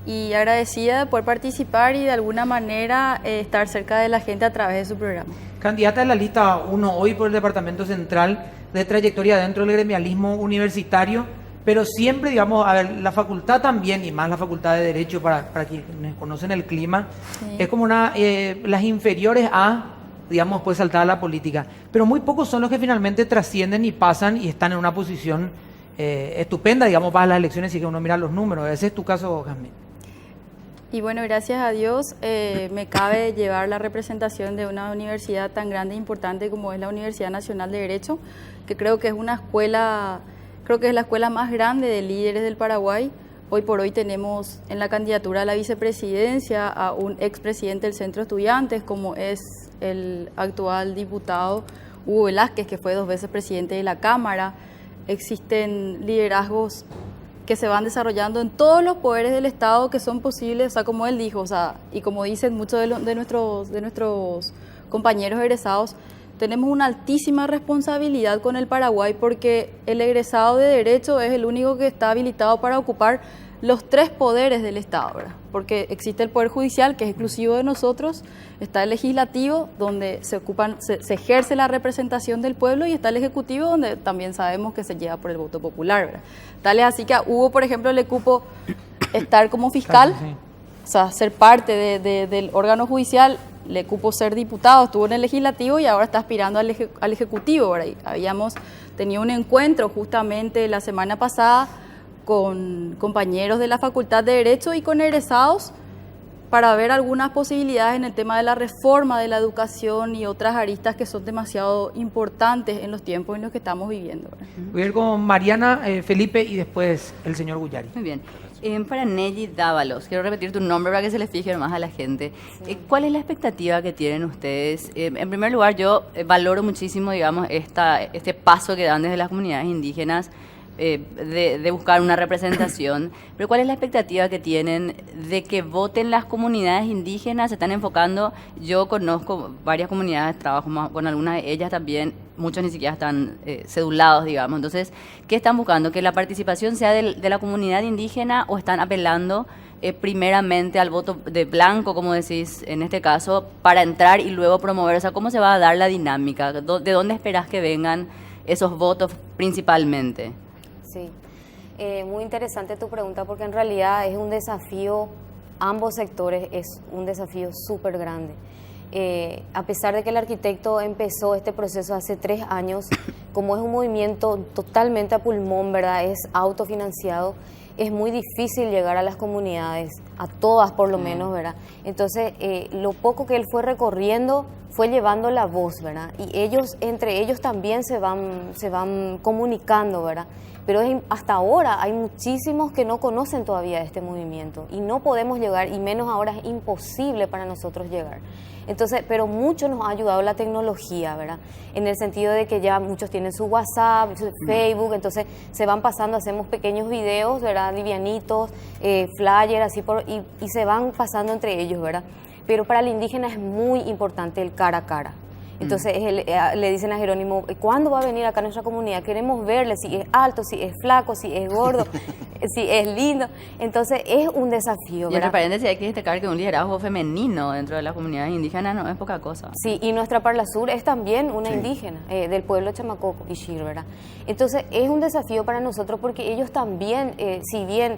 y agradecida de poder participar y de alguna manera estar cerca de la gente a través de su programa. Candidata de la lista 1 hoy por el Departamento Central de trayectoria dentro del gremialismo universitario, pero siempre, digamos, a ver, la facultad también, y más la facultad de Derecho, para quienes conocen el clima, es como las inferiores a, digamos, puede saltar a la política, pero muy pocos son los que finalmente trascienden y pasan y están en una posición estupenda, digamos, para las elecciones y que uno mira los números. Ese es tu caso, Jazmín. Y bueno, gracias a Dios me cabe llevar la representación de una universidad tan grande e importante como es la Universidad Nacional de Derecho, que creo que es una escuela, creo que es la escuela más grande de líderes del Paraguay. Hoy por hoy tenemos en la candidatura a la vicepresidencia a un expresidente del Centro de Estudiantes, como es el actual diputado Hugo Velázquez, que fue 2 veces presidente de la Cámara. Existen liderazgos que se van desarrollando en todos los poderes del Estado que son posibles, o sea, como él dijo, o sea, y como dicen muchos de nuestros compañeros egresados, tenemos una altísima responsabilidad con el Paraguay porque el egresado de Derecho es el único que está habilitado para ocupar los 3 poderes del Estado, ¿verdad? Porque existe el Poder Judicial, que es exclusivo de nosotros, está el Legislativo, donde se ejerce la representación del pueblo, y está el Ejecutivo, donde también sabemos que se lleva por el voto popular, ¿verdad? Tal es así que a Hugo, por ejemplo, le cupo estar como fiscal, o sea, ser parte del órgano judicial, le cupo ser diputado, estuvo en el Legislativo y ahora está aspirando al Ejecutivo, ¿verdad? Y habíamos tenido un encuentro justamente la semana pasada con compañeros de la Facultad de Derecho y con egresados para ver algunas posibilidades en el tema de la reforma de la educación y otras aristas que son demasiado importantes en los tiempos en los que estamos viviendo. Voy a ir con Mariana, Felipe y después el señor Guyari. Muy bien. Para Neji Dávalos, quiero repetir tu nombre para que se le fije más a la gente. ¿Cuál es la expectativa que tienen ustedes? En primer lugar, yo valoro muchísimo, digamos, este paso que dan desde las comunidades indígenas de buscar una representación, pero ¿cuál es la expectativa que tienen de que voten las comunidades indígenas? Se están enfocando, yo conozco varias comunidades, trabajo con algunas de ellas también, muchos ni siquiera están cedulados, digamos. Entonces, ¿qué están buscando? ¿Que la participación sea de la comunidad indígena o están apelando primeramente al voto de blanco, como decís en este caso, para entrar y luego promover? O sea, ¿cómo se va a dar la dinámica? ¿De dónde esperás que vengan esos votos principalmente? Sí, muy interesante tu pregunta porque en realidad es un desafío, ambos sectores es un desafío súper grande. A pesar de que el arquitecto empezó este proceso hace 3 años, como es un movimiento totalmente a pulmón, ¿verdad? Es autofinanciado, es muy difícil llegar a las comunidades, a todas por lo menos, ¿verdad? Entonces, lo poco que él fue recorriendo fue llevando la voz, ¿verdad? Y ellos, entre ellos también se van comunicando, ¿verdad? Pero hasta ahora hay muchísimos que no conocen todavía este movimiento y no podemos llegar, y menos ahora es imposible para nosotros llegar. Entonces, pero mucho nos ha ayudado la tecnología, ¿verdad? En el sentido de que ya muchos tienen su WhatsApp, su Facebook, entonces se van pasando, hacemos pequeños videos, ¿verdad? Livianitos, flyers, así y se van pasando entre ellos, ¿verdad? Pero para el indígena es muy importante el cara a cara. Entonces le dicen a Jerónimo, ¿cuándo va a venir acá a nuestra comunidad? Queremos verle, si es alto, si es flaco, si es gordo, si es lindo. Entonces es un desafío, Y entre ¿verdad? paréntesis hay que destacar que un liderazgo femenino dentro de las comunidades indígenas no es poca cosa. Sí, y nuestra Parla Sur es también una indígena del pueblo Chamacoco, Ishir, ¿verdad? Entonces es un desafío para nosotros porque ellos también, si bien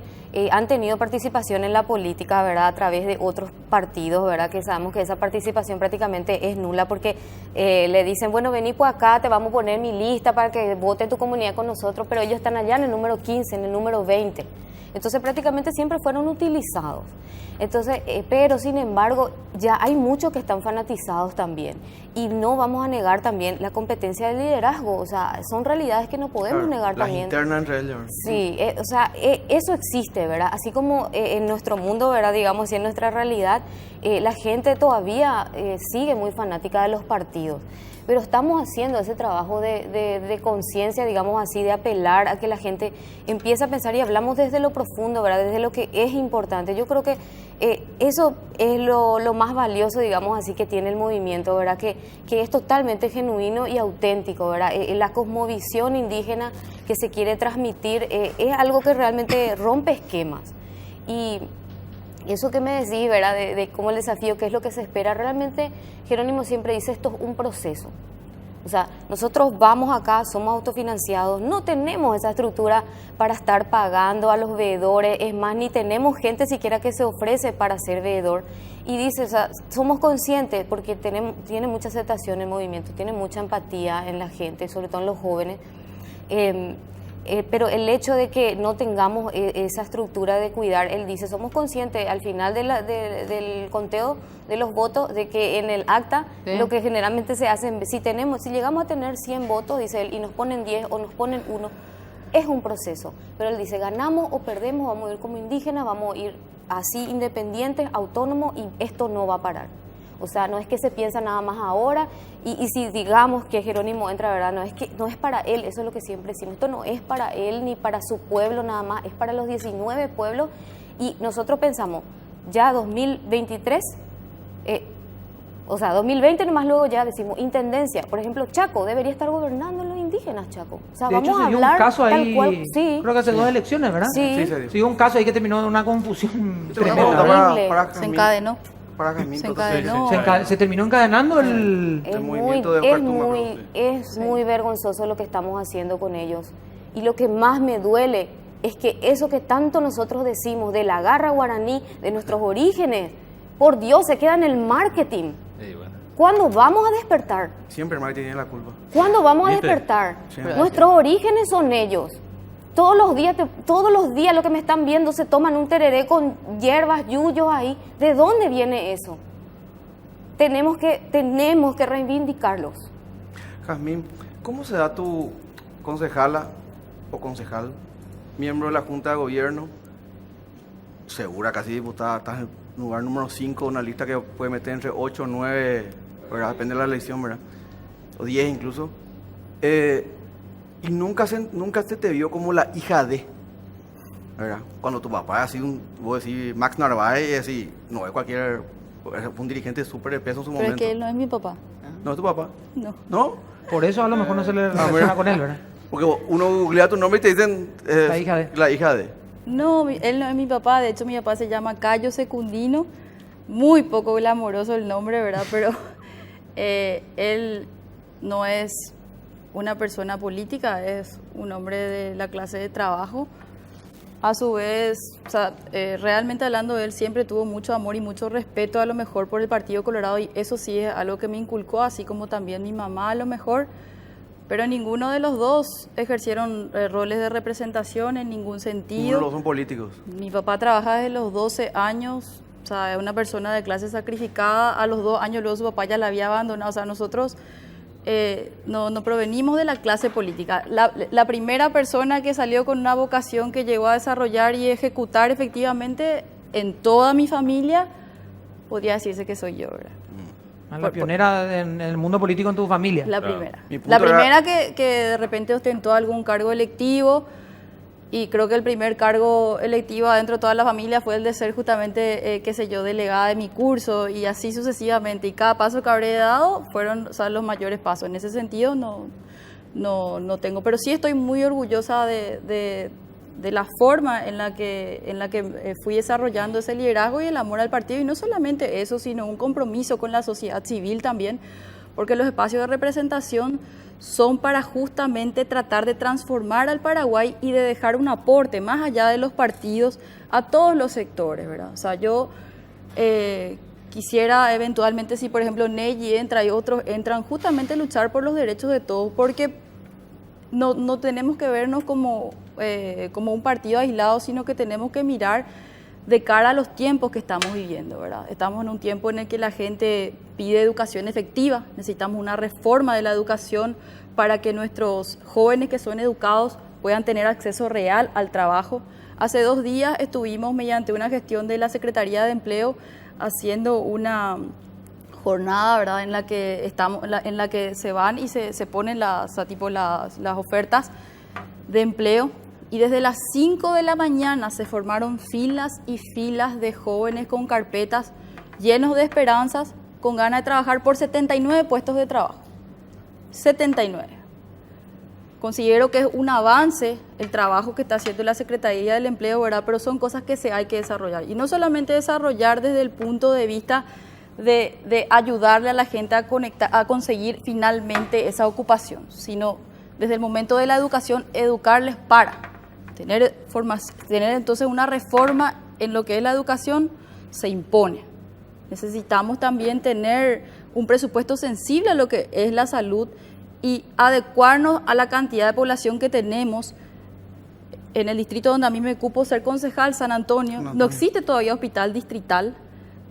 han tenido participación en la política, ¿verdad? A través de otros partidos, ¿verdad? Que sabemos que esa participación prácticamente es nula porque le dicen, bueno, vení por acá, te vamos a poner mi lista para que vote tu comunidad con nosotros, pero ellos están allá en el número 15, en el número 20. Entonces prácticamente siempre fueron utilizados. Entonces, pero sin embargo, ya hay muchos que están fanatizados también. Y no vamos a negar también la competencia del liderazgo. O sea, son realidades que no podemos negar las también. internas entre ellos. Sí, o sea, eso existe, ¿verdad? Así como en nuestro mundo, ¿verdad? Digamos, y en nuestra realidad, la gente todavía sigue muy fanática de los partidos. Pero estamos haciendo ese trabajo de conciencia, digamos así, de apelar a que la gente empiece a pensar y hablamos desde lo profundo, ¿verdad? Desde lo que es importante. Yo creo que eso es lo más valioso, digamos así, que tiene el movimiento, ¿verdad? Que es totalmente genuino y auténtico, ¿verdad? La cosmovisión indígena que se quiere transmitir es algo que realmente rompe esquemas. Y eso que me decís, ¿verdad? De cómo el desafío, qué es lo que se espera, realmente Jerónimo siempre dice, esto es un proceso. O sea, nosotros vamos acá, somos autofinanciados, no tenemos esa estructura para estar pagando a los veedores, es más, ni tenemos gente siquiera que se ofrece para ser veedor. Y dice, o sea, somos conscientes, porque tiene mucha aceptación el movimiento, tiene mucha empatía en la gente, sobre todo en los jóvenes. Pero el hecho de que no tengamos esa estructura de cuidar, él dice, somos conscientes al final del conteo de los votos, de que en el acta, Sí. lo que generalmente se hace, si llegamos a tener 100 votos, dice él, y nos ponen 10 o nos ponen 1, es un proceso. Pero él dice, ganamos o perdemos, vamos a ir como indígenas, vamos a ir así independientes, autónomos, y esto no va a parar. O sea, no es que se piensa nada más ahora y si digamos que Jerónimo entra, ¿verdad? No es para él, eso es lo que siempre decimos. Esto no es para él ni para su pueblo nada más, es para los 19 pueblos. Y nosotros pensamos, ya 2023, o sea, 2020 nomás luego ya decimos intendencia. Por ejemplo, Chaco debería estar gobernando los indígenas, Chaco. O sea, De vamos hecho, a se dio hablar un caso tal ahí, cual. Sí, creo que hace 2 elecciones, ¿verdad? sí. Sí, se dio. Sí, hubo un caso ahí que terminó en una confusión Tengo una tremenda. pregunta Horrible. para Se Jazmín. encadenó. Para Jazmín, Se entonces, encadenó. Se terminó encadenando el... El movimiento de Ocartuma, es muy vergonzoso lo que estamos haciendo con ellos. Y lo que más me duele es que eso que tanto nosotros decimos de la garra guaraní, de nuestros orígenes, por Dios, se queda en el marketing. Sí, bueno. ¿Cuándo vamos a despertar? siempre el marketing tiene la culpa. ¿Cuándo vamos a ¿Viste? despertar? Sí. Nuestros orígenes son ellos. Todos los días lo que me están viendo se toman un tereré con hierbas, yuyos ahí. ¿De dónde viene eso? Tenemos que reivindicarlos. Jazmín, ¿cómo se da tu concejala o concejal, miembro de la Junta de Gobierno, segura, casi diputada, estás en el lugar número 5 de una lista que puede meter entre 8 o 9, ¿verdad? Depende de la elección, ¿verdad? O 10 incluso. Y nunca se te vio como la hija de, ¿verdad? Cuando tu papá es así, vos decís Max Narváez, y así, no es cualquier, fue un dirigente súper de peso en su Pero es momento. que él no es mi papá. ¿No es tu papá? No. ¿No? Por eso a lo mejor no se le relaciona mira. con él, ¿verdad? Porque uno googlea tu nombre y te dicen La hija de. la hija de. No, él no es mi papá. De hecho, mi papá se llama Cayo Secundino. Muy poco glamoroso el nombre, ¿verdad? Pero él no es una persona política, es un hombre de la clase de trabajo. A su vez, o sea, realmente hablando, él siempre tuvo mucho amor y mucho respeto a lo mejor por el Partido Colorado, y eso sí es algo que me inculcó, así como también mi mamá a lo mejor, pero ninguno de los dos ejercieron roles de representación en ningún Ninguno sentido. de los son políticos. Mi papá trabaja desde los 12 años, o sea, es una persona de clase sacrificada. A los 2 años luego su papá ya la había abandonado. O sea, nosotros no provenimos de la clase política. La primera persona que salió con una vocación que llegó a desarrollar y ejecutar efectivamente en toda mi familia, podría decirse que soy yo, ¿verdad? La pionera en el mundo político en tu familia. La Claro. primera. Mi punto La era- primera que de repente ostentó algún cargo electivo, y creo que el primer cargo electivo adentro de toda la familia fue el de ser justamente, qué sé yo, delegada de mi curso, y así sucesivamente. Y cada paso que habré dado fueron, o sea, los mayores pasos. En ese sentido no tengo, pero sí estoy muy orgullosa de la forma en la que fui desarrollando ese liderazgo y el amor al partido, y no solamente eso, sino un compromiso con la sociedad civil también, porque los espacios de representación son para justamente tratar de transformar al Paraguay y de dejar un aporte más allá de los partidos a todos los sectores, ¿verdad? O sea, yo quisiera eventualmente, si por ejemplo Neji entra y otros entran, justamente luchar por los derechos de todos, porque no tenemos que vernos como un partido aislado, sino que tenemos que mirar de cara a los tiempos que estamos viviendo, ¿verdad? Estamos en un tiempo en el que la gente pide educación efectiva, necesitamos una reforma de la educación para que nuestros jóvenes que son educados puedan tener acceso real al trabajo. Hace 2 días estuvimos, mediante una gestión de la Secretaría de Empleo, haciendo una jornada, ¿verdad?, en la que se van y se ponen las ofertas de empleo, y desde las 5 de la mañana se formaron filas y filas de jóvenes con carpetas llenos de esperanzas, con ganas de trabajar por 79 puestos de trabajo. 79. Considero que es un avance el trabajo que está haciendo la Secretaría del Empleo, ¿verdad?, pero son cosas que hay que desarrollar. Y no solamente desarrollar desde el punto de vista de ayudarle a la gente a conseguir finalmente esa ocupación, sino desde el momento de la educación, educarles para tener entonces una reforma en lo que es la educación. Se impone. Necesitamos también tener un presupuesto sensible a lo que es la salud y adecuarnos a la cantidad de población que tenemos. En el distrito donde a mí me ocupo ser concejal, San Antonio, no existe todavía hospital distrital.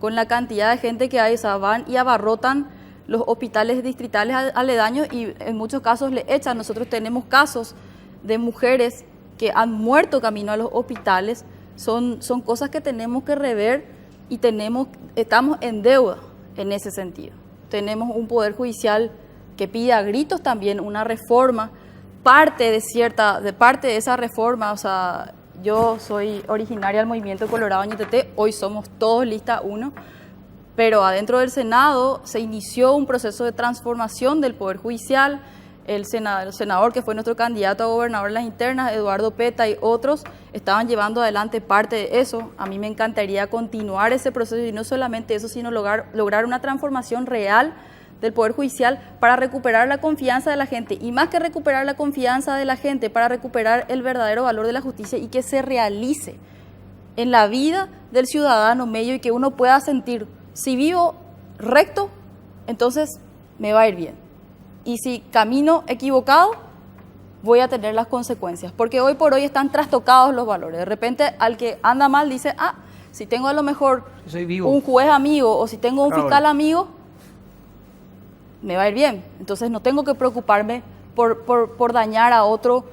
Con la cantidad de gente que hay, o sea, van y abarrotan los hospitales distritales aledaños y en muchos casos le echan. Nosotros tenemos casos de mujeres que han muerto camino a los hospitales. Son cosas que tenemos que rever y estamos en deuda en ese sentido. Tenemos un poder judicial que pide a gritos también una reforma. Parte de esa reforma, o sea, yo soy originaria del Movimiento Colorado Ñeteté, hoy somos todos lista 1, pero adentro del Senado se inició un proceso de transformación del Poder Judicial. El senador que fue nuestro candidato a gobernador en las internas, Eduardo Peta, y otros estaban llevando adelante parte de eso. A mí me encantaría continuar ese proceso, y no solamente eso, sino lograr una transformación real del Poder Judicial para recuperar la confianza de la gente, y más que recuperar la confianza de la gente, para recuperar el verdadero valor de la justicia y que se realice en la vida del ciudadano medio, y que uno pueda sentir, si vivo recto, entonces me va a ir bien. Y si camino equivocado, voy a tener las consecuencias. Porque hoy por hoy están trastocados los valores. De repente, al que anda mal dice, si tengo a lo mejor Soy vivo. un juez amigo o si tengo un Claro. fiscal amigo, me va a ir bien. Entonces no tengo que preocuparme por dañar a otro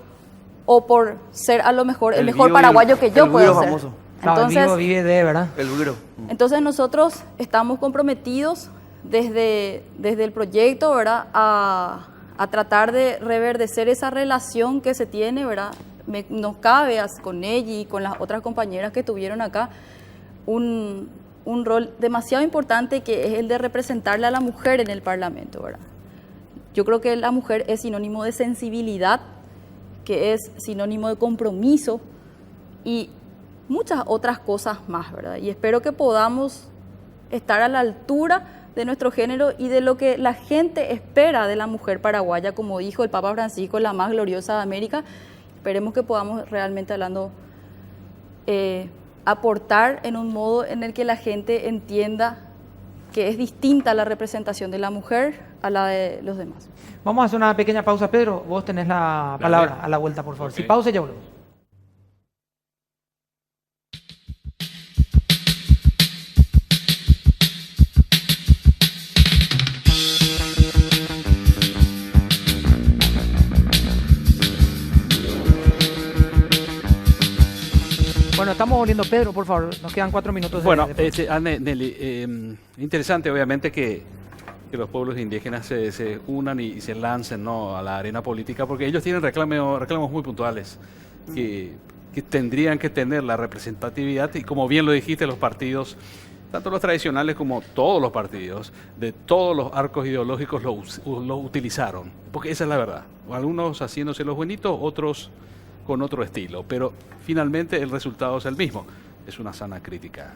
o por ser a lo mejor el mejor vivo y paraguayo que yo el puedo vivo ser. famoso. Claro, el Entonces, vivo vive de, ¿verdad? El güiro. entonces nosotros estamos comprometidos desde el proyecto, ¿verdad?, a tratar de reverdecer esa relación que se tiene, ¿verdad? Nos cabe con ella y con las otras compañeras que estuvieron acá un rol demasiado importante, que es el de representarle a la mujer en el Parlamento, ¿verdad? Yo creo que la mujer es sinónimo de sensibilidad, que es sinónimo de compromiso y muchas otras cosas más, ¿verdad? Y espero que podamos estar a la altura de nuestro género y de lo que la gente espera de la mujer paraguaya, como dijo el Papa Francisco, la más gloriosa de América. Esperemos que podamos realmente hablando aportar en un modo en el que la gente entienda que es distinta la representación de la mujer a la de los demás. Vamos a hacer una pequeña pausa, Pedro. Vos tenés la palabra a la vuelta, por favor. Ok. Si pausa, ya volvemos. Bueno, estamos volviendo, Pedro, por favor. Nos quedan 4 minutos de Bueno, de- Nelly, interesante obviamente que los pueblos indígenas se unan y se lancen, ¿no?, a la arena política, porque ellos tienen reclamos muy puntuales que tendrían que tener la representatividad y, como bien lo dijiste, los partidos, tanto los tradicionales como todos los partidos, de todos los arcos ideológicos lo utilizaron, porque esa es la verdad. Algunos haciéndose los buenitos, otros con otro estilo, pero finalmente el resultado es el mismo. Es una sana crítica.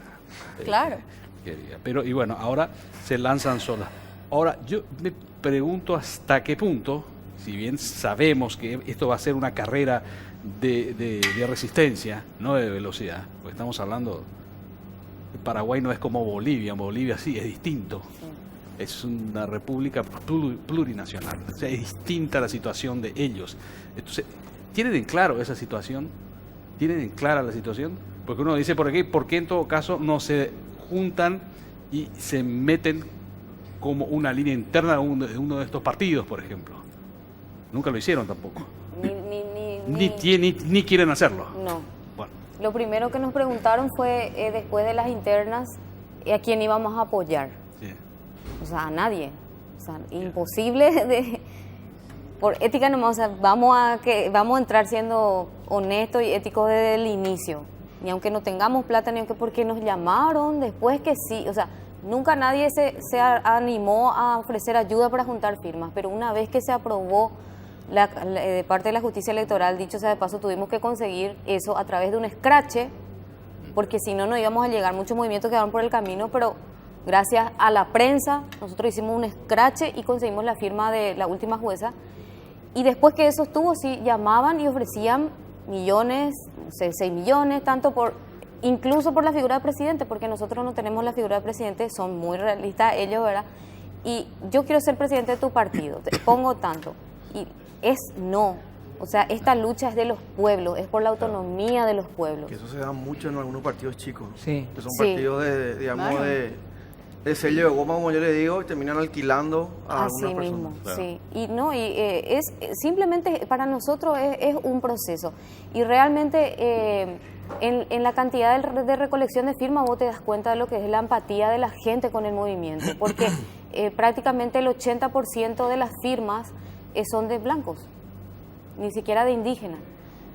Claro. Querida. Pero, y bueno, ahora se lanzan solas. Ahora, yo me pregunto hasta qué punto, si bien sabemos que esto va a ser una carrera de resistencia, no de velocidad, porque estamos hablando, Paraguay no es como Bolivia, en Bolivia sí es distinto. Es una república plurinacional, o sea, es distinta la situación de ellos. Entonces, ¿tienen en claro esa situación? ¿Tienen en clara la situación? Porque uno dice por aquí, ¿por qué en todo caso no se juntan y se meten como una línea interna de uno de estos partidos, por ejemplo? Nunca lo hicieron tampoco. Ni quieren hacerlo. No. Bueno, Lo primero que nos preguntaron fue, después de las internas, a quién íbamos a apoyar. sí. O sea, a nadie. O sea, imposible de... Por ética nomás, o sea, vamos a entrar siendo honestos y éticos desde el inicio. Ni aunque no tengamos plata, ni aunque porque nos llamaron después que sí. O sea, nunca nadie se animó a ofrecer ayuda para juntar firmas, pero una vez que se aprobó de parte de la justicia electoral, dicho sea de paso, tuvimos que conseguir eso a través de un escrache, porque si no, no íbamos a llegar. Muchos movimientos quedaron por el camino, pero gracias a la prensa, nosotros hicimos un escrache y conseguimos la firma de la última jueza. Y después que eso estuvo, sí, llamaban y ofrecían millones, 6 millones, tanto incluso por la figura del presidente, porque nosotros no tenemos la figura del presidente, son muy realistas ellos, ¿verdad? Y yo quiero ser presidente de tu partido, te pongo tanto. Y no. O sea, esta lucha es de los pueblos, es por la autonomía de los pueblos. Que eso se da mucho en algunos partidos chicos. Sí. Que son Sí. partidos Claro. de sello de goma, como yo le digo, y terminan alquilando a Así algunas mismo, personas. Claro. sí. Es simplemente para nosotros es un proceso. Y realmente en la cantidad de recolección de firmas vos te das cuenta de lo que es la empatía de la gente con el movimiento, porque prácticamente el 80% de las firmas son de blancos, ni siquiera de indígenas.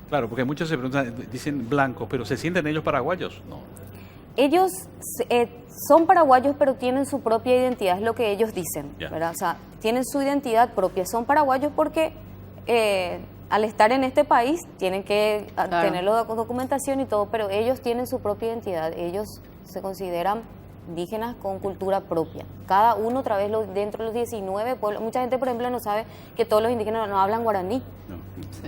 Claro, porque muchos se preguntan, dicen blancos, pero ¿se sienten ellos paraguayos? No. Ellos son paraguayos, pero tienen su propia identidad, es lo que ellos dicen, Ya. ¿verdad? O sea, tienen su identidad propia. Son paraguayos porque al estar en este país tienen que tener la documentación y todo, pero ellos tienen su propia identidad. Ellos se consideran indígenas con cultura propia. Cada uno, otra vez, dentro de los 19 pueblos. Mucha gente, por ejemplo, no sabe que todos los indígenas no hablan guaraní. No.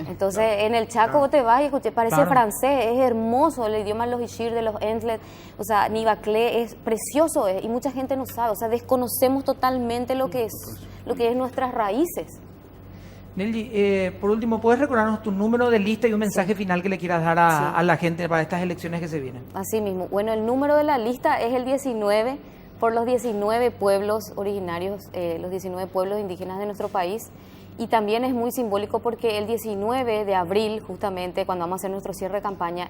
Entonces, en el Chaco vos te vas y escuchás, parece Claro. francés, es hermoso el idioma de los Ishir, de los Entlet, o sea, Nivaclé, es precioso, y mucha gente no sabe, o sea, desconocemos totalmente lo que es nuestras raíces. Nelly, por último, ¿puedes recordarnos tu número de lista y un mensaje final que le quieras dar a la gente para estas elecciones que se vienen? Así mismo. Bueno, el número de la lista es el 19, por los 19 pueblos originarios, los 19 pueblos indígenas de nuestro país. Y también es muy simbólico porque el 19 de abril, justamente cuando vamos a hacer nuestro cierre de campaña,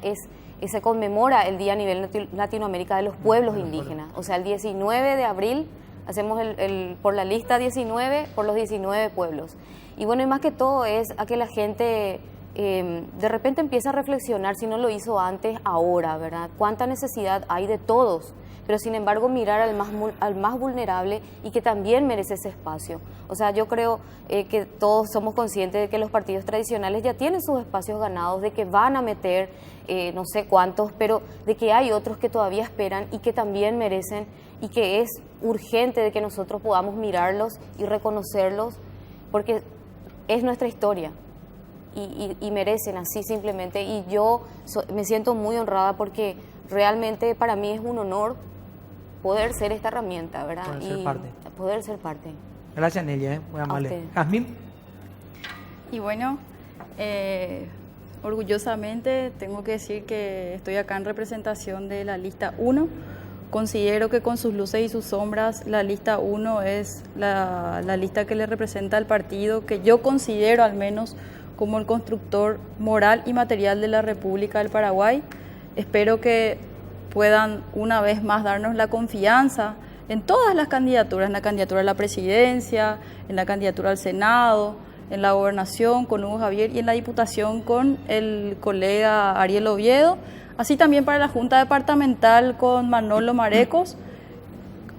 se conmemora el Día a nivel Latinoamérica de los pueblos indígenas. O sea, el 19 de abril hacemos por la lista 19, por los 19 pueblos. Y bueno, y más que todo es a que la gente de repente empieza a reflexionar, si no lo hizo antes, ahora, ¿verdad? Cuánta necesidad hay de todos, pero sin embargo mirar al más vulnerable y que también merece ese espacio. O sea, yo creo que todos somos conscientes de que los partidos tradicionales ya tienen sus espacios ganados, de que van a meter no sé cuántos, pero de que hay otros que todavía esperan y que también merecen y que es urgente de que nosotros podamos mirarlos y reconocerlos, porque es nuestra historia y merecen así simplemente. Y yo me siento muy honrada porque realmente para mí es un honor poder ser esta herramienta, ¿verdad? Poder ser y parte. poder ser parte. Gracias, Nelia, muy amable. usted. Jazmín. Y bueno, orgullosamente tengo que decir que estoy acá en representación de la lista 1. Considero que con sus luces y sus sombras, la lista 1 es la lista que le representa al partido, que yo considero al menos como el constructor moral y material de la República del Paraguay. Espero que puedan una vez más darnos la confianza en todas las candidaturas, en la candidatura a la presidencia, en la candidatura al Senado, en la gobernación con Hugo Javier y en la diputación con el colega Ariel Oviedo, así también para la Junta Departamental con Manolo Marecos.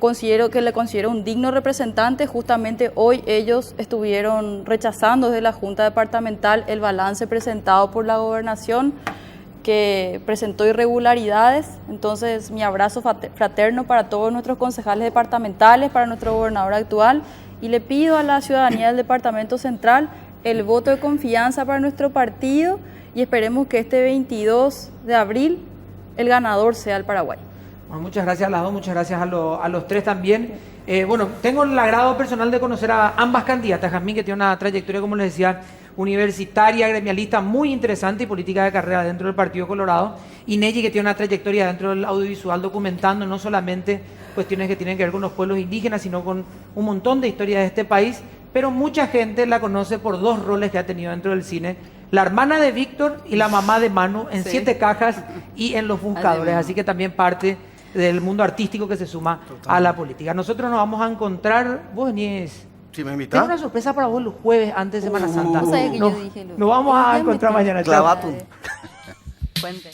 Le considero un digno representante. Justamente hoy ellos estuvieron rechazando desde la Junta Departamental el balance presentado por la gobernación, que presentó irregularidades. Entonces, mi abrazo fraterno para todos nuestros concejales departamentales, para nuestro gobernador actual, y le pido a la ciudadanía del Departamento Central el voto de confianza para nuestro partido y esperemos que este 22 de abril el ganador sea el Paraguay. Bueno, muchas gracias a las dos, muchas gracias a los tres también. Bueno, tengo el agrado personal de conocer a ambas candidatas. Jazmín, que tiene una trayectoria, como les decía, universitaria, gremialista, muy interesante, y política de carrera dentro del Partido Colorado. Y Neji, que tiene una trayectoria dentro del audiovisual, documentando no solamente cuestiones que tienen que ver con los pueblos indígenas, sino con un montón de historias de este país. Pero mucha gente la conoce por dos roles que ha tenido dentro del cine: la hermana de Víctor y la mamá de Manu en Sí. 7 cajas y en Los Buscadores. Así que también parte del mundo artístico que se suma a la política. Nosotros nos vamos a encontrar, vos venís... Si me Tengo invitas, una sorpresa para vos los jueves antes de Semana Santa. No sabía que yo Nos- dije, Lu. Nos vamos a Ya me encontrar metí. mañana. Chao. clavatum. Fuente.